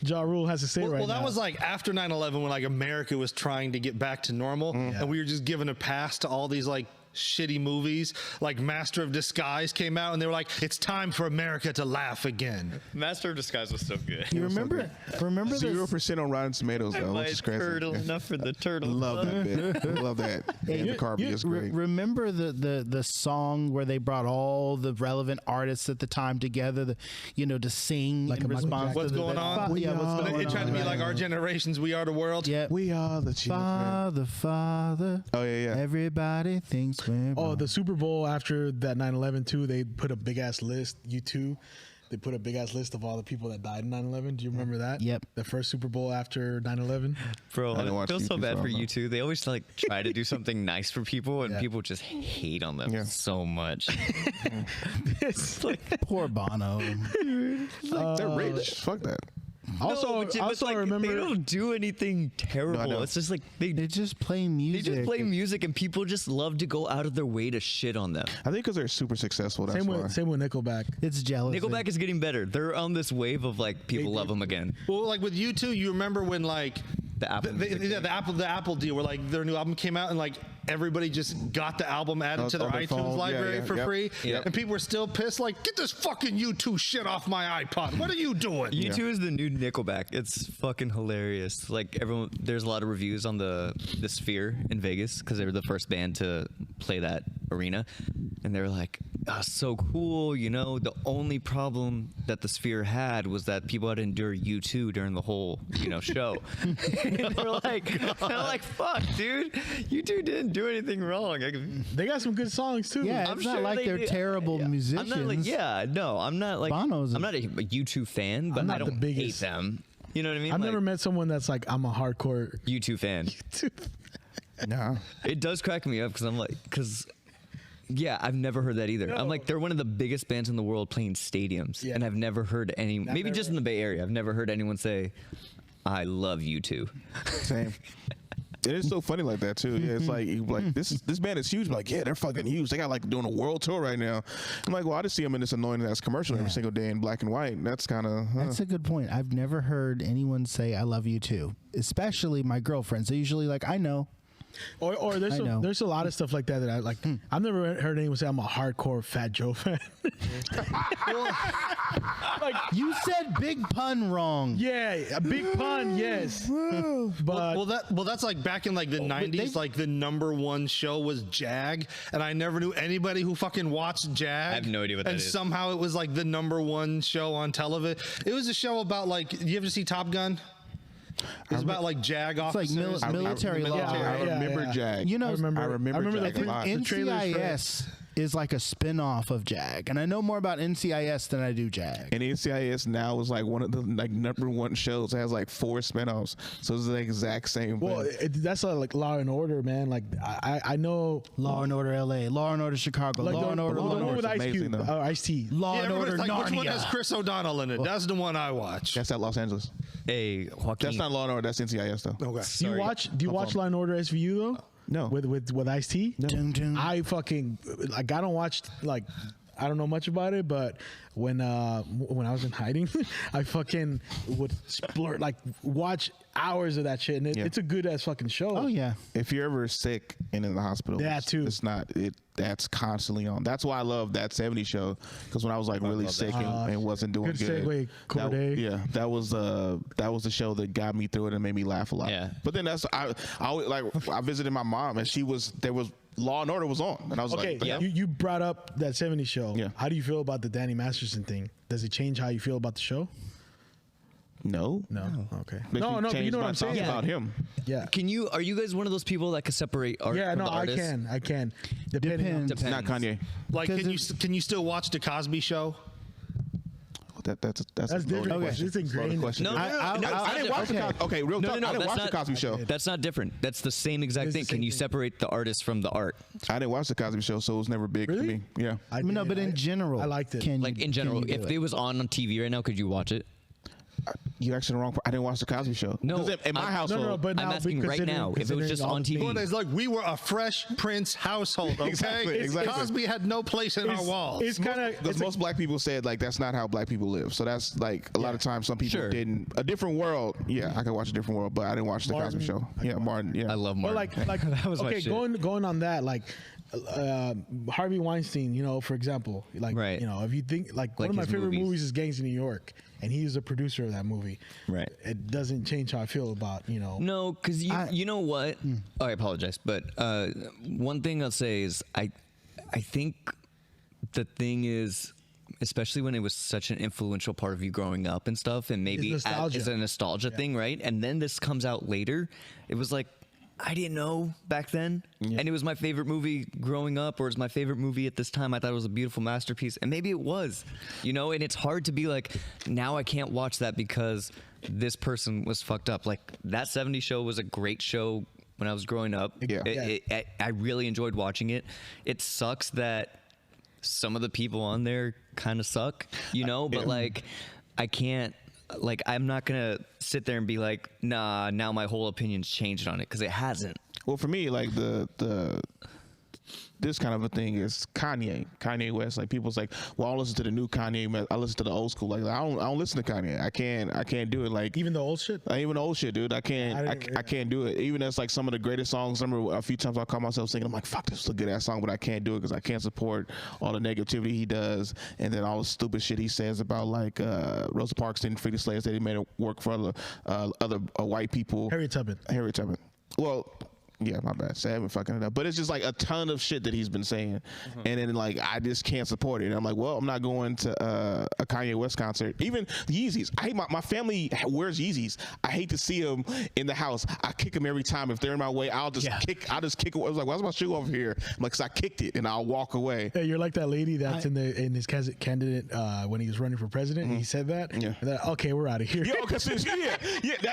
Ja Rule has to say right now. Well, that was like after 9/11 when like America was trying to get back to normal, and we were just given a pass to all these like shitty movies. Like Master of Disguise came out, and they were like, "It's time for America to laugh again." Master of Disguise was so good. You remember 0% on Rotten Tomatoes though, which is crazy. Turtle, Yeah. enough for the turtle. Love that bit. Love that. And the Carby is great. Remember the song where they brought all the relevant artists at the time together, to sing Like in a Michael response Jackson. What's to going on? Yeah, what's going It tried to be on? like our generation's "We Are the World." Yeah. We are the children. Father. Oh yeah. Everybody thinks we're Oh, wrong. the Super Bowl after that 9/11 too, they put a big ass list. U2, they put a big ass list of all the people that died in 9/11. Do you remember that? Yep. The first Super Bowl after 9/11. Bro, I didn't I watch feel so YouTube, bad so I for don't know. you two. They always like try to do something nice for people, and Yeah. people just hate on them Yeah. so much. It's like, Poor Bono. They're rich. Fuck that. also, but I they remember. don't do anything terrible. know. It's just like they just play they music. just play music, and people just love to go out of their way to shit on them. I think because they're super successful. That's why. Same with Nickelback. It's jealousy. Nickelback is getting better. They're on this wave of like people love them again. Well, like with U2, you remember when like The Apple music thing. the Apple deal, where like their new album came out and like everybody just got the album added to their on their iTunes phone. Yeah, library yeah, for yep, free, yep. and people were still pissed. Like, get this fucking U2 shit off my iPod. What are you doing? U2 is the new Nickelback. It's fucking hilarious. Like everyone, there's a lot of reviews on the Sphere in Vegas because they were the first band to play that arena, and they were like, oh, "So cool." The only problem that the Sphere had was that people had to endure U2 during the whole show. And they're like, "Fuck, dude, U2 didn't do anything wrong." They got some good songs too. Yeah, I'm it's not sure like they they're do. terrible musicians. I'm not like, I'm not like Bono's I'm not a U2 fan, but I'm not I the don't hate biggest. them. You know what I mean? I've Like, never met someone that's like, I'm a hardcore. U2 fan. Nah. It does crack me up because yeah, I've never heard that either. I'm like, they're one of the biggest bands in the world playing stadiums, Yeah. and I've never heard any. Maybe never- just in the Bay Area, I've never heard anyone say, "I love U2." Same. It is so funny like that too. Yeah, it's like this band is huge. But like, yeah, they're fucking huge. They got like doing a world tour right now. I'm like, well, I just see them in this annoying ass commercial every single day in black and white. And that's kind of That's a good point. I've never heard anyone say "I love you too," especially my girlfriends. They usually like, "I know." Or there's I know. there's a lot of stuff like that I like. I've never heard anyone say I'm a hardcore Fat Joe fan. like, You said big pun wrong. yeah, a big pun, yes. But Well, that's like back in like the 90s, like the #1 show was Jag, and I never knew anybody who fucking watched Jag. I have no idea what that and is. somehow it was like the #1 show on television. It was a show about like, you ever see Top Gun? It was about like Jag It's like officers. military law. I remember yeah. Jag. You know, I remember the Jag a lot. trailers for- NCIS is like a spin-off of Jag, and I know more about NCIS than I do Jag. And NCIS now is like one of the like #1 shows. It has like 4 spinoffs, so it's the exact same well, thing. that's like Law and Order, man. Like I know Law and Order LA, Law and Order Chicago, like Law and Order the one Order's with Ice amazing, Cube, though. Ice-T. Law Yeah, and Order everybody's like, which one has Narnia. Chris O'Donnell in it? That's the one I watch. That's at Los Angeles. Hey, Joaquin. That's not Law and Order. That's NCIS though. Okay. Do you watch Law and Order SVU though? No. With Ice-T? Dun, dun. I fucking like I don't watch like I don't know much about it, but when I was in hiding, I fucking would splurt like watch hours of that shit, and Yeah. it's a good ass fucking show. Oh yeah. If you're ever sick and in the hospital, That too. It's not it. That's constantly on. That's why I love that '70s show, because when I was like really sick and wasn't doing Good segue, Corday. that was the show that got me through it and made me laugh a lot. Yeah. But then I always, like I visited my mom and there was Law and Order was on, and I was Okay, like, Yeah. you brought up that '70s show. Yeah. How do you feel about the Danny Masterson thing? Does it change how you feel about the show? no, No. Okay. Makes No, me no, but change you know what my I'm saying. thoughts about him. Yeah. Are you guys one of those people that can separate art Yeah, from no, the artist? I can. Depending on- Depends. Not Kanye. Like, 'Cause can you still watch the Cosby Show? That's That's a loaded different. question. It's ingrained. Loaded question. No, no, no, I- no, I- it's I not didn't watch the different. Cosby. Okay, real No, talk. no, I didn't that's watch the not- Cosby Show. That's not different. That's the same exact It's the thing. same Can you thing. separate the artist from the art? I didn't watch the Cosby Show, so it was never big Really? for me. Yeah. I No, did. but in general, I liked it. Can Like you- in general, can you if do it was on TV right now, could you watch it? You actually the wrong. I didn't watch the Cosby Show. No, 'Cause in my I- household. No, but I'm now asking right considering- now, if it was considering just all on the TV. things- But it's like we were a Fresh Prince household, okay? Exactly, exactly. Cosby had no place in our walls. It's kind of Because most black people said like that's not how black people live. So that's like a lot of times some people Sure. didn't. A Different World. Yeah, I could watch A Different World, but I didn't watch the Martin. Cosby Show. Yeah, Martin. Yeah, I love But Martin. like that was my okay, shit. going on that, like Harvey Weinstein, you know, for example, like Right. you know, if you think like one of my his favorite movies. movies is Gangs of New York, and he is a producer of that movie. Right. It doesn't change how I feel about No, because you know what? Oh, I apologize, but one thing I'll say is I think the thing is, especially when it was such an influential part of you growing up and stuff, and maybe It's nostalgia. it's a nostalgia thing, right? And then this comes out later. It was like I didn't know back then, and it was my favorite movie growing up, or it was my favorite movie at this time. I thought it was a beautiful masterpiece, and maybe it was, you know. And it's hard to be like, now I can't watch that because this person was fucked up. Like that '70s show was a great show when I was growing up. Yeah. I really enjoyed watching it. It sucks that some of the people on there kind of suck, you know. But like, I can't. Like, I'm not gonna sit there and be like, nah, now my whole opinion's changed on it, because it hasn't. Well, for me, like this kind of a thing is Kanye West. Like people's like, well, I don't listen to the new Kanye. I listen to the old school. Like I don't listen to Kanye. I can't do it. Like even the old shit. even the old shit, dude. I can't do it. Even as like some of the greatest songs. I remember a few times I caught myself singing. I'm like, fuck, this is a good ass song, but I can't do it because I can't support all the negativity he does, and then all the stupid shit he says about like Rosa Parks didn't free the slaves. They made it work for other white people. Harriet Tubman. Well. Yeah, my bad. Say I haven't fucking it up. But it's just like a ton of shit that he's been saying. And then like I just can't support it. And I'm like, well, I'm not going to a Kanye West concert. Even the Yeezys. I hate my family wears Yeezys. I hate to see them in the house. I kick them every time. If they're in my way, I'll just kick it. I was like, why's my shoe over here? I'm like, 'cause I kicked it and I'll walk away. Yeah, you're like that lady that's in his candidate when he was running for president. And he said that. Yeah. And then, okay, we're out of here.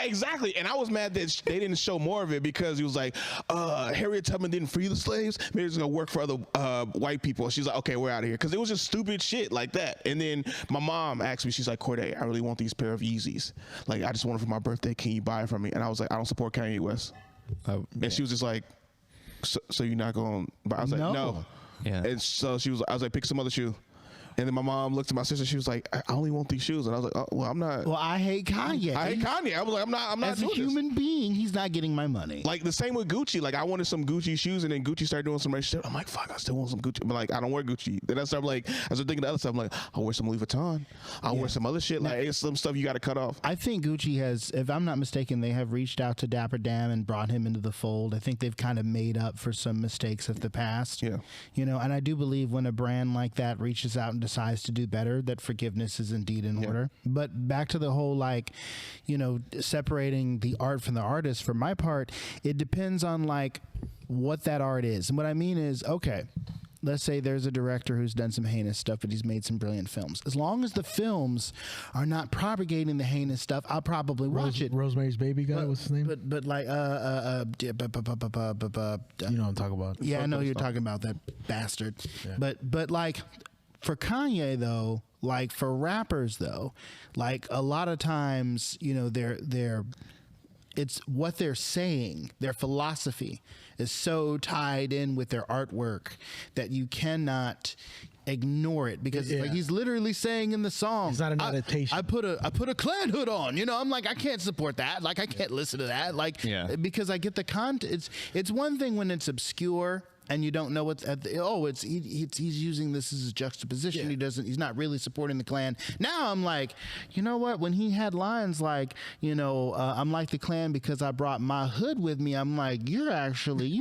Exactly. And I was mad that they didn't show more of it because he was like, Harriet Tubman didn't free the slaves. Maybe it's gonna work for other white people. She's like, okay, we're out of here, because it was just stupid shit like that. And then my mom asked me, she's like, Corday, I really want these pair of Yeezys. Like, I just want them for my birthday. Can you buy it for me? And I was like, I don't support Kanye West. And she was just like, so you're not going to buy? I was like, no. Yeah. And so I was like, pick some other shoe. And then my mom looked at my sister. She was like, I only want these shoes. And I was like, oh, well, I'm not. Well, I hate Kanye. I hate Kanye. I was like, I'm not As a doing this. human being, he's not getting my money. Like the same with Gucci. Like I wanted some Gucci shoes, and then Gucci started doing some racist shit. I'm like, fuck, I still want some Gucci. But like, I don't wear Gucci. Then I started like, I started thinking the other stuff. I'm like, I'll wear some Louis Vuitton. I'll wear some other shit. Like it's some stuff you got to cut off. I think Gucci has, if I'm not mistaken, they have reached out to Dapper Dan and brought him into the fold. I think they've kind of made up for some mistakes of the past. Yeah. You know, and I do believe when a brand like that reaches out and decides to do better, that forgiveness is indeed in order. But back to the whole, like, you know, separating the art from the artist, for my part, it depends on like what that art is. And what I mean is, okay, let's say there's a director who's done some heinous stuff, but he's made some brilliant films. As long as the films are not propagating the heinous stuff, I'll probably watch it. Rosemary's Baby guy, what's his name? But like, You know what I'm talking about. yeah, I know you're talking about that bastard. Yeah. But like for Kanye though, like for rappers though, like a lot of times, you know, it's what they're saying, their philosophy is so tied in with their artwork that you cannot ignore it, because like he's literally saying in the song, it's not an adaptation. I put a Klan hood on, you know. I'm like, I can't support that. Like, I can't listen to that. Like, because I get the content. It's one thing when it's obscure and you don't know what's at the, he's using this as a juxtaposition. He's not really supporting the Klan. Now I'm like, you know what? When he had lines like, you know, I'm like the Klan because I brought my hood with me. I'm like, you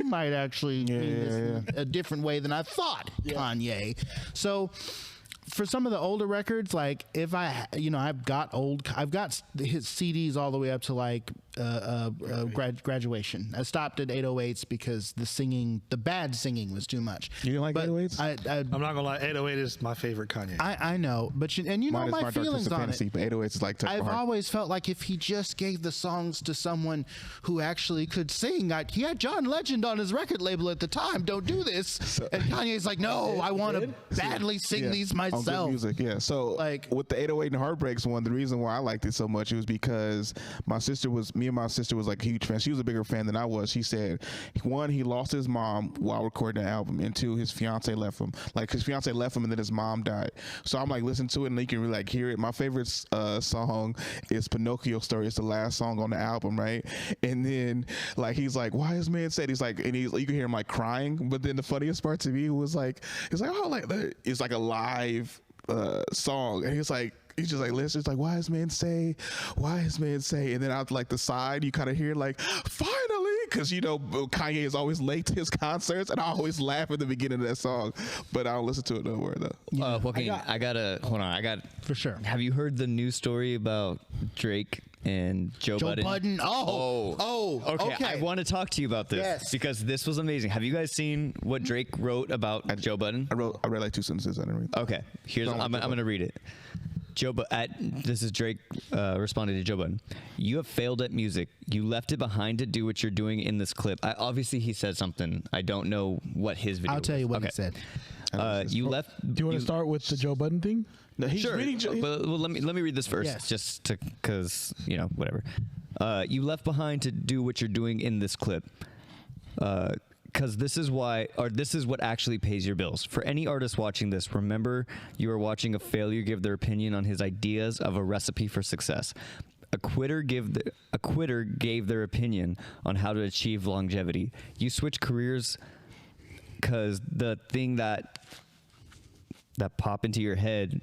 might actually mean this in a different way than I thought, Kanye. So for some of the older records, like if I've got his CDs all the way up to like Graduation. I stopped at 808s because the bad singing was too much. You didn't like 808s? I'm not gonna lie, 808 is my favorite Kanye. I know, but you know my feelings on fantasy, it. But 808s is like I've always felt like if he just gave the songs to someone who actually could sing, he had John Legend on his record label at the time. Don't do this, and Kanye's like, no, I want to badly sing these myself. On good music, yeah. So like with the 808 and Heartbreaks one, the reason why I liked it so much was because my sister was like a huge fan. She was a bigger fan than I was. She said, one, he lost his mom while recording the album, and two, his fiance left him. Like his fiance left him, and then his mom died. So I'm like, listen to it, and you can really like hear it. My favorite song is Pinocchio Story. It's the last song on the album, right? And then like he's like, why is man said? He's like, and you can hear him like crying. But then the funniest part to me was like, oh, like it's like a live song, and he's just like, listen, it's like, wise men say, and then out like the side, you kind of hear like, finally, because you know Kanye is always late to his concerts, and I always laugh at the beginning of that song, but I don't listen to it no more though. Joaquin, I got for sure. Have you heard the news story about Drake and Joe Budden? Okay. I want to talk to you about this because this was amazing. Have you guys seen what Drake wrote about Joe Budden? I read like 2 sentences. I didn't read. Okay, I'm gonna read it. This is Drake responding to Joe Budden. You have failed at music. You left it behind to do what you're doing in this clip. Obviously, he said something. I don't know what his video. I'll tell you what he said. You left. Do you want to start with the Joe Budden thing? No, he's sure. reading. But let me read this first, because whatever. You left behind to do what you're doing in this clip. Because this is what actually pays your bills. For any artist watching this, remember you are watching a failure give their opinion on his ideas of a recipe for success. A quitter gave their opinion on how to achieve longevity. You switch careers because the thing that pop into your head,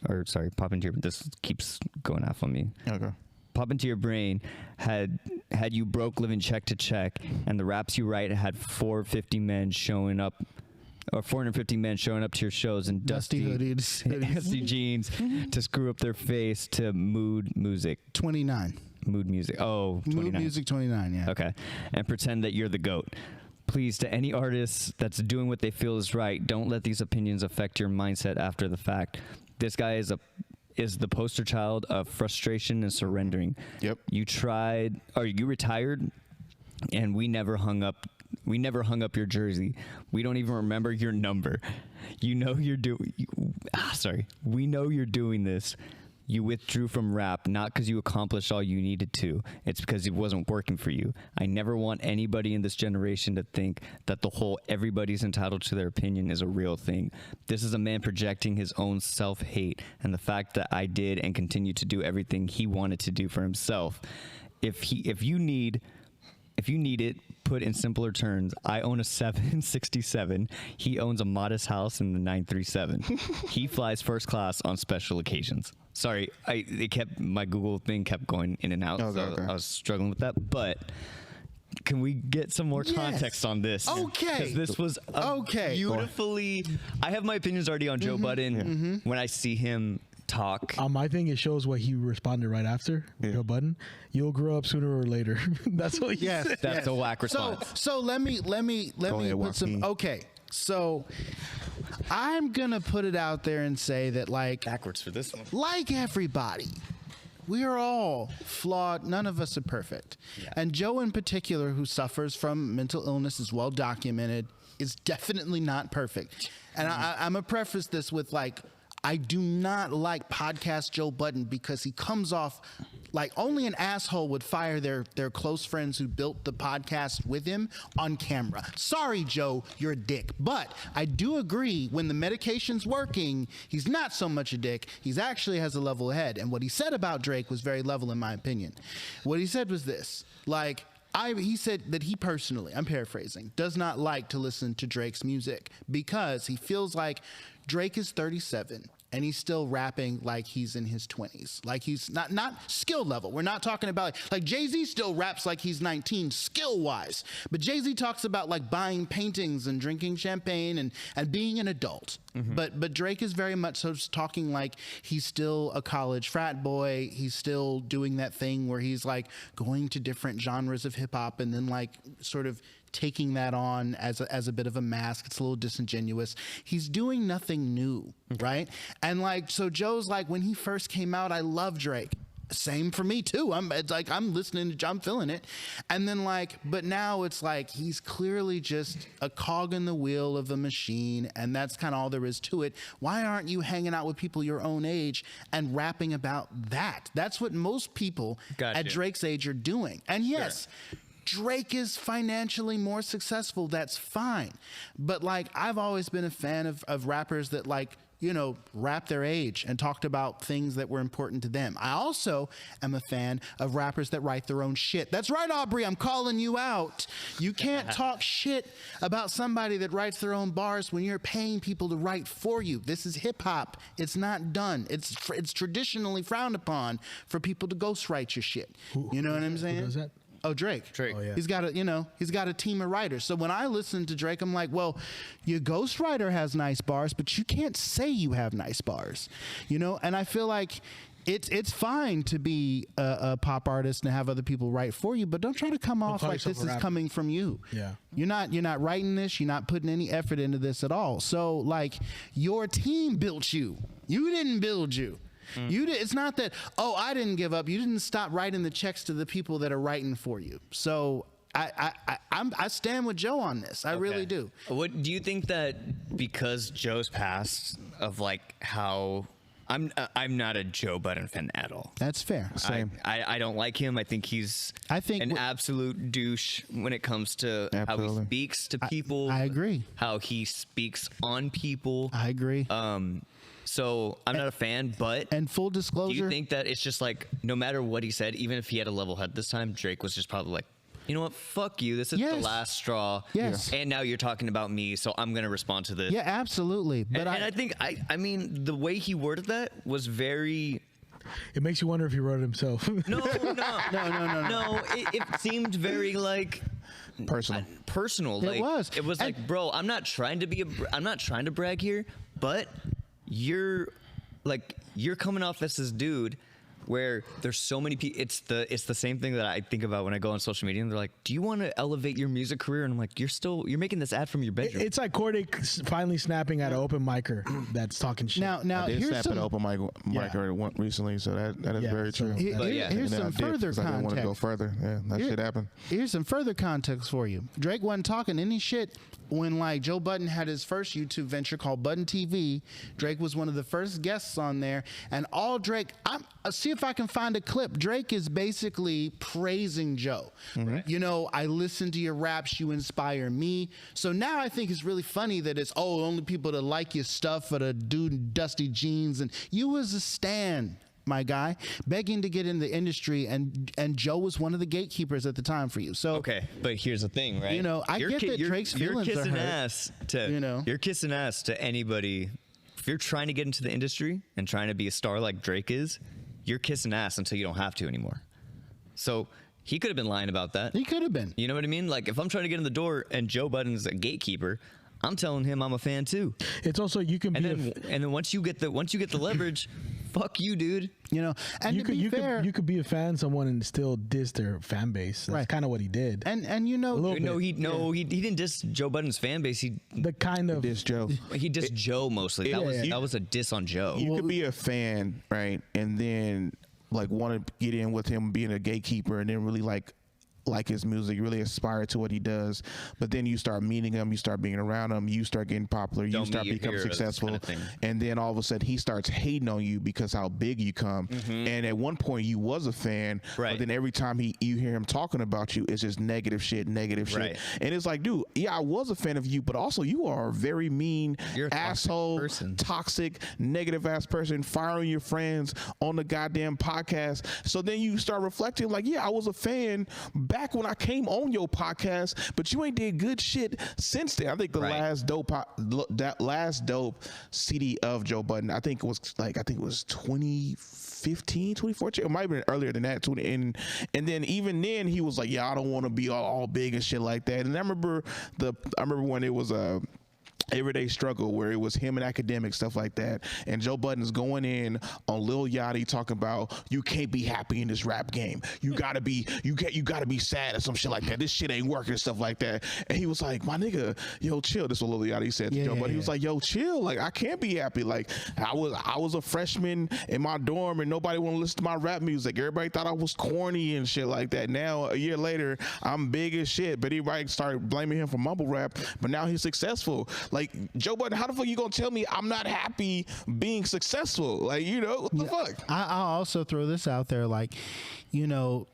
this keeps going off on me. Okay. Pop into your brain had you broke living check to check, and the raps you write had 450 men showing up, or 450 men showing up to your shows in dusty hoodies, jeans to screw up their face to mood music. 29. Mood music. Oh, 29. Mood music 29. Yeah. Okay, and pretend that you're the GOAT. Please, to any artist that's doing what they feel is right, don't let these opinions affect your mindset after the fact. This guy is the poster child of frustration and surrendering. Yep. You retired, and we never hung up your jersey. We don't even remember your number. We know you're doing this You withdrew from rap not because you accomplished all you needed to. It's because it wasn't working for you. I never want anybody in this generation to think that the whole everybody's entitled to their opinion is a real thing. This is a man projecting his own self-hate and the fact that I did and continue to do everything he wanted to do for himself. If you need it, put in simpler terms, I own a 767. He owns a modest house in the 937. He flies first class on special occasions. Sorry, my Google thing kept going in and out, so I was struggling with that. But can we get some more context on this? Okay. Because this was beautifully. I have my opinions already on Joe Budden. When I see him talk, On my thing, it shows what he responded right after. Joe Budden, you'll grow up sooner or later. That's what he said. that's a whack response. So let me put some. Okay, so I'm gonna put it out there and say that Backwards for this one. like everybody, we are all flawed. None of us are perfect. Yeah. And Joe in particular, who suffers from mental illness, is well documented, is definitely not perfect. And I'm gonna preface this with I do not like podcast Joe Budden because he comes off like only an asshole would fire their close friends who built the podcast with him on camera. Sorry, Joe, you're a dick. But I do agree when the medication's working, he's not so much a dick. He's actually has a level head. And what he said about Drake was very level in my opinion. What he said was this, he said that he personally, I'm paraphrasing, does not like to listen to Drake's music because he feels like Drake is 37 and he's still rapping like he's in his 20s. Like he's not skill level. We're not talking about like Jay-Z still raps like he's 19 skill wise. But Jay-Z talks about like buying paintings and drinking champagne and being an adult. But Drake is very much so talking like he's still a college frat boy. He's still doing that thing where he's like going to different genres of hip hop and then like sort of taking that on as a bit of a mask. It's a little disingenuous. He's doing nothing new, right? And so Joe's like, when he first came out, I love Drake. Same for me too. I'm listening to, I'm feeling it. And then but now it's like he's clearly just a cog in the wheel of a machine, and that's kind of all there is to it. Why aren't you hanging out with people your own age and rapping about that? That's what most people at Drake's age are doing. And yes, Drake is financially more successful. That's fine. But I've always been a fan of rappers that rap their age and talked about things that were important to them. I also am a fan of rappers that write their own shit. That's right, Aubrey, I'm calling you out. You can't talk shit about somebody that writes their own bars when you're paying people to write for you. This is hip hop. It's not done. It's traditionally frowned upon for people to ghostwrite your shit. You know what I'm saying? Who does that? Oh, Drake. Oh, yeah. He's got a team of writers. So when I listen to Drake, I'm like, well, your ghostwriter has nice bars, but you can't say you have nice bars, And I feel like it's fine to be a pop artist and have other people write for you, but don't try to come off like this is coming from you. Yeah. You're not writing this. You're not putting any effort into this at all. So your team built you. You didn't build you. It's not that, I didn't give up. You didn't stop writing the checks to the people that are writing for you. So I stand with Joe on this. I really do. What do you think that because Joe's past of how I'm not a Joe Budden fan at all. That's fair. Same. I don't like him. I think he's an absolute douche when it comes to how he speaks to people. I agree. How he speaks on people. I agree. So I'm not a fan, but and full disclosure, do you think that it's just no matter what he said, even if he had a level head this time, Drake was just probably you know what, fuck you. This is the last straw. Yes. And now you're talking about me, so I'm gonna respond to this. Yeah, absolutely. But I think I mean the way he worded that was very. It makes you wonder if he wrote it himself. No. It seemed very personal. It was. It was bro, I'm not trying to brag here, but you're coming off as this dude where there's so many people. It's the same thing that I think about when I go on social media and they're like, do you want to elevate your music career? And I'm like, you're making this ad from your bedroom. It's like Corday finally snapping at an open micer that's talking shit. Now I did here's snap some an open mic recently, so that is Yeah, very so true. here's some further I didn't want to go context. further. Yeah, that shit happened. Here's some further context for you. Drake wasn't talking any shit when like Joe Budden had his first YouTube venture called Budden TV. Drake was one of the first guests on there, and all Drake, I'll see if I can find a clip. Drake is basically praising Joe. You know, I listen to your raps, you inspire me. So now I think it's really funny that it's only people that like your stuff are the dude in dusty jeans, and you was a stan, my guy, begging to get in the industry, and Joe was one of the gatekeepers at the time for you. So okay, but here's the thing, right? You know, I get that Drake's feelings you're are kissing hurt. ass to You know? you're kissing ass to anybody. If you're trying to get into the industry and trying to be a star like Drake is, you're kissing ass until you don't have to anymore. So he could have been lying about that. He could have been. You know what I mean? Like if I'm trying to get in the door and Joe Budden's a gatekeeper, I'm telling him I'm a fan too. It's also you can And be then once you get the leverage, fuck you, dude. You know, and you to could be you fair, could you could be a fan of someone and still diss their fan base. That's Right. kind of what he did. and you know, little He bit. he didn't diss Joe Budden's fan base. The kind of This Joe. He dissed Joe mostly. That yeah. was a diss on Joe. You could be a fan, right, and then like want to get in with him being a gatekeeper, and then really like his music, really aspire to what he does, but then you start meeting him, you start being around him, you start getting popular, you Don't start meet your becoming heroes successful, kind of thing. and then all of a sudden he starts hating on you because how big you come. And at one point you was a fan, Right. but then every time you hear him talking about you, it's just negative shit. Right. And it's like, dude, yeah, I was a fan of you, but also you are a very mean You're a toxic asshole, person. toxic, negative ass person, firing your friends on the goddamn podcast. So then you start reflecting like, yeah, I was a fan back when I came on your podcast, but you ain't did good shit since then. I think the Right. last dope CD of Joe Budden, I think it was 2015, 2014. It might have been earlier than that. And then even then he was like, yeah, I don't want to be all big and shit like that. And I remember when it was Everyday Struggle, where it was him and Academic, stuff like that, and Joe Budden's going in on Lil Yachty talking about you can't be happy in this rap game, you gotta be sad or some shit like that, this shit ain't working, stuff like that. And he was like, my nigga, yo, chill. This is what Lil Yachty said to Joe Budden. He was like, yo, chill, like I can't be happy, like I was a freshman in my dorm and nobody want to listen to my rap music, everybody thought I was corny and shit like that. Now a year later I'm big as shit, but everybody started blaming him for mumble rap, but now he's successful. Like, Joe Budden, how the fuck you gonna tell me I'm not happy being successful? Like, you know, what the fuck? I'll also throw this out there, like, you know,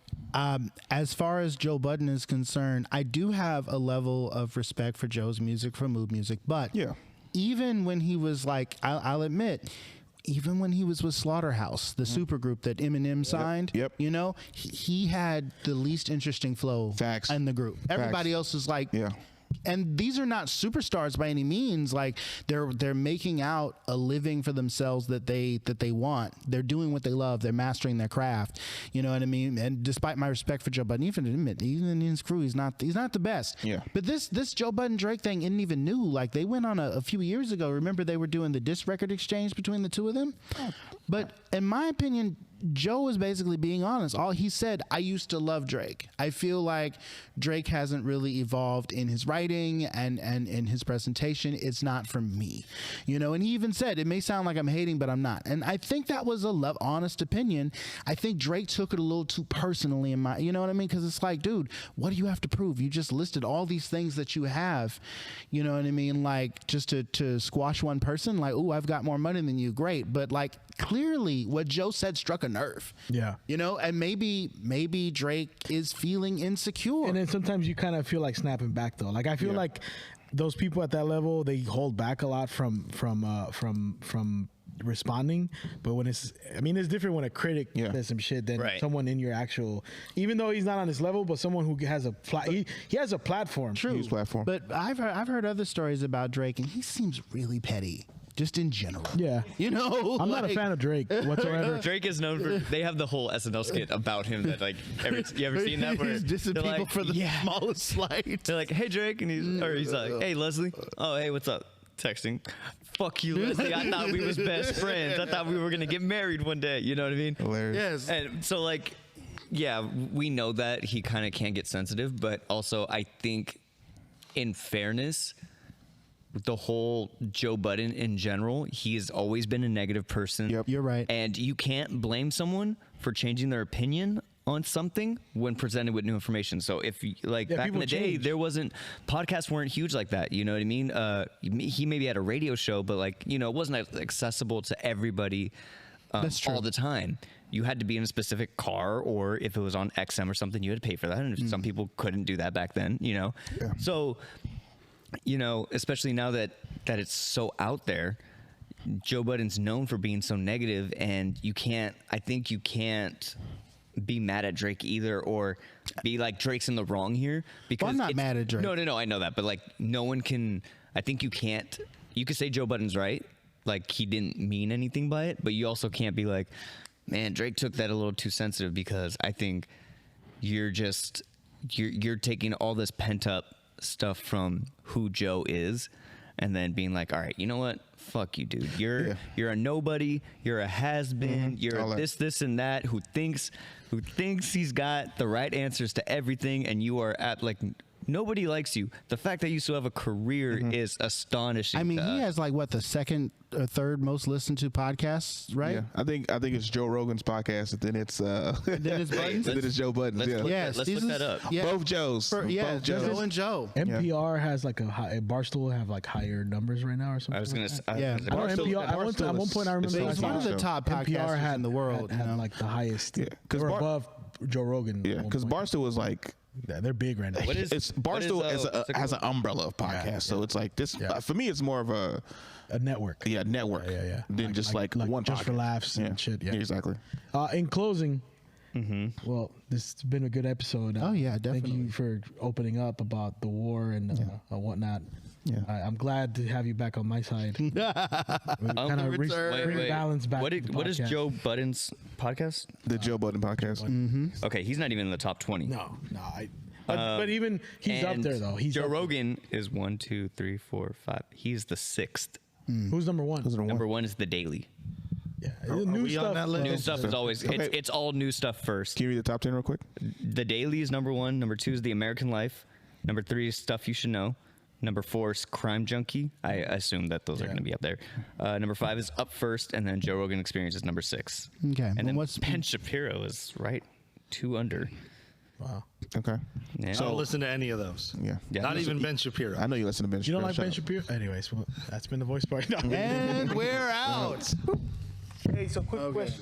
as far as Joe Budden is concerned, I do have a level of respect for Joe's music, for Mood Music, but Yeah. even when he was like, I'll admit, even when he was with Slaughterhouse, the supergroup that Eminem signed, Yep. you know, he had the least interesting flow Facts. in the group. Everybody else is like, Yeah. and these are not superstars by any means. Like they're making out a living for themselves that they want. They're doing what they love. They're mastering their craft. You know what I mean? And despite my respect for Joe Budden, even in his crew, he's not the best. Yeah. But this Joe Budden Drake thing isn't even new. Like they went on a few years ago. Remember they were doing the disc record exchange between the two of them. But in my opinion, Joe was basically being honest. All he said, I used to love Drake. I feel like Drake hasn't really evolved in his writing and in his presentation. It's not for me, you know. And he even said, it may sound like I'm hating, but I'm not. And I think that was a honest opinion. I think Drake took it a little too personally in my, you know what I mean? Because it's like, dude, what do you have to prove? You just listed all these things that you have, you know what I mean? Like just to squash one person, like, ooh, I've got more money than you, great. But like clearly what Joe said struck a nerve. Yeah. You know, and maybe Drake is feeling insecure. And then sometimes you kind of feel like snapping back though. Like I feel like those people at that level, they hold back a lot from responding. But when it's different when a critic says some shit than someone in your actual, even though he's not on this level, but someone who has he has a platform. True. Huge platform. But I've heard other stories about Drake, and he seems really petty. Just in general. Yeah. You know? I'm not a fan of Drake whatsoever. Drake is known for, they have the whole SNL skit about him that like, you ever seen that? Where He's dissing they're people like, for the smallest slight. They're like, hey Drake, and he's like, hey Leslie, oh hey, what's up? Texting, fuck you, Leslie. I thought we was best friends. I thought we were gonna get married one day. You know what I mean? Hilarious. Yes. And so like, yeah, we know that he kind of can get sensitive, but also I think, in fairness, the whole Joe Budden in general, he's always been a negative person. Yep. You're right. And you can't blame someone for changing their opinion on something when presented with new information. So if like back in people the day, change. there wasn't, podcasts weren't huge like that. You know what I mean? He maybe had a radio show, but like, you know, it wasn't accessible to everybody That's true. all the time. You had to be in a specific car, or if it was on XM or something, you had to pay for that. And some people couldn't do that back then, you know? Yeah. So, you know, especially now that it's so out there, Joe Budden's known for being so negative, and I think you can't be mad at Drake either, or be like Drake's in the wrong here, because I'm not it's- mad at Drake. No, I know that, but like no one can. I think you could say Joe Budden's right, like he didn't mean anything by it, but you also can't be like, man, Drake took that a little too sensitive, because I think you're taking all this pent up stuff from who Joe is, and then being like, all right, you know what? Fuck you, dude. You're a nobody. You're a has been. You're All a that. this and that. Who thinks he's got the right answers to everything, and you are at like. Nobody likes you. The fact that you still have a career is astonishing. I mean, to he us. has like what, the second or third most listened to podcasts, right? Yeah, I think it's Joe Rogan's podcast, and then it's Then it's Budden's? and then it's Joe Budden's. Let's Yeah, look- Yes, let's these look is- that up. Yeah. both Joes. Yeah, both Joes. Joe and Joe. NPR has like a high, Barstool have like higher numbers right now or something. I was gonna. like say, that. Yeah. I know Barstool- NPR. At one point, I remember it's I It's saw one of the show. top NPR podcasts had in the world. had, you know? like the highest. Yeah, 'cause they were Bar- above Joe Rogan. Yeah, at one because point. Barstool was like. Yeah, they're big right now. What is It's what is, Barstool what's it has an called? umbrella of podcasts, so it's like this. Yeah. For me, it's more of a network. network. Yeah. Than just like one just for podcast. laughs and shit. Yeah, exactly. In closing, well, this has been a good episode. Oh, yeah, Thank definitely. you for opening up about the war and whatnot. Yeah. I'm glad to have you back on my side. kind of return. bring balance back. What to the what is podcast. Joe Budden's podcast? The Joe Budden podcast. Okay, he's not even in the top 20. No. But even he's up And there though. He's Joe up there. Rogan is 1, 2, 3, 4, 5. He's the 6th. Who's number one? Number 1 is The Daily. Yeah, Are new we stuff. on that list? New stuff is always Okay. it's all new stuff first. Can you read the top 10 real quick? The Daily is number 1. Number 2 is The American Life. Number 3 is Stuff You Should Know. Number 4 is Crime Junkie. I assume that those are going to be up there. Number 5 is Up First, and then Joe Rogan Experience is number 6. Okay, And well, then what's- Ben Shapiro is right 2 under. Wow. Okay. Yeah. I don't listen to any of those. Yeah. Yeah. Not even Ben Shapiro. I know you listen to Ben You don't Shapiro. like Shut Ben up. Shapiro? Anyways, well, that's been the voice party. No. And we're out. Hey, so quick question.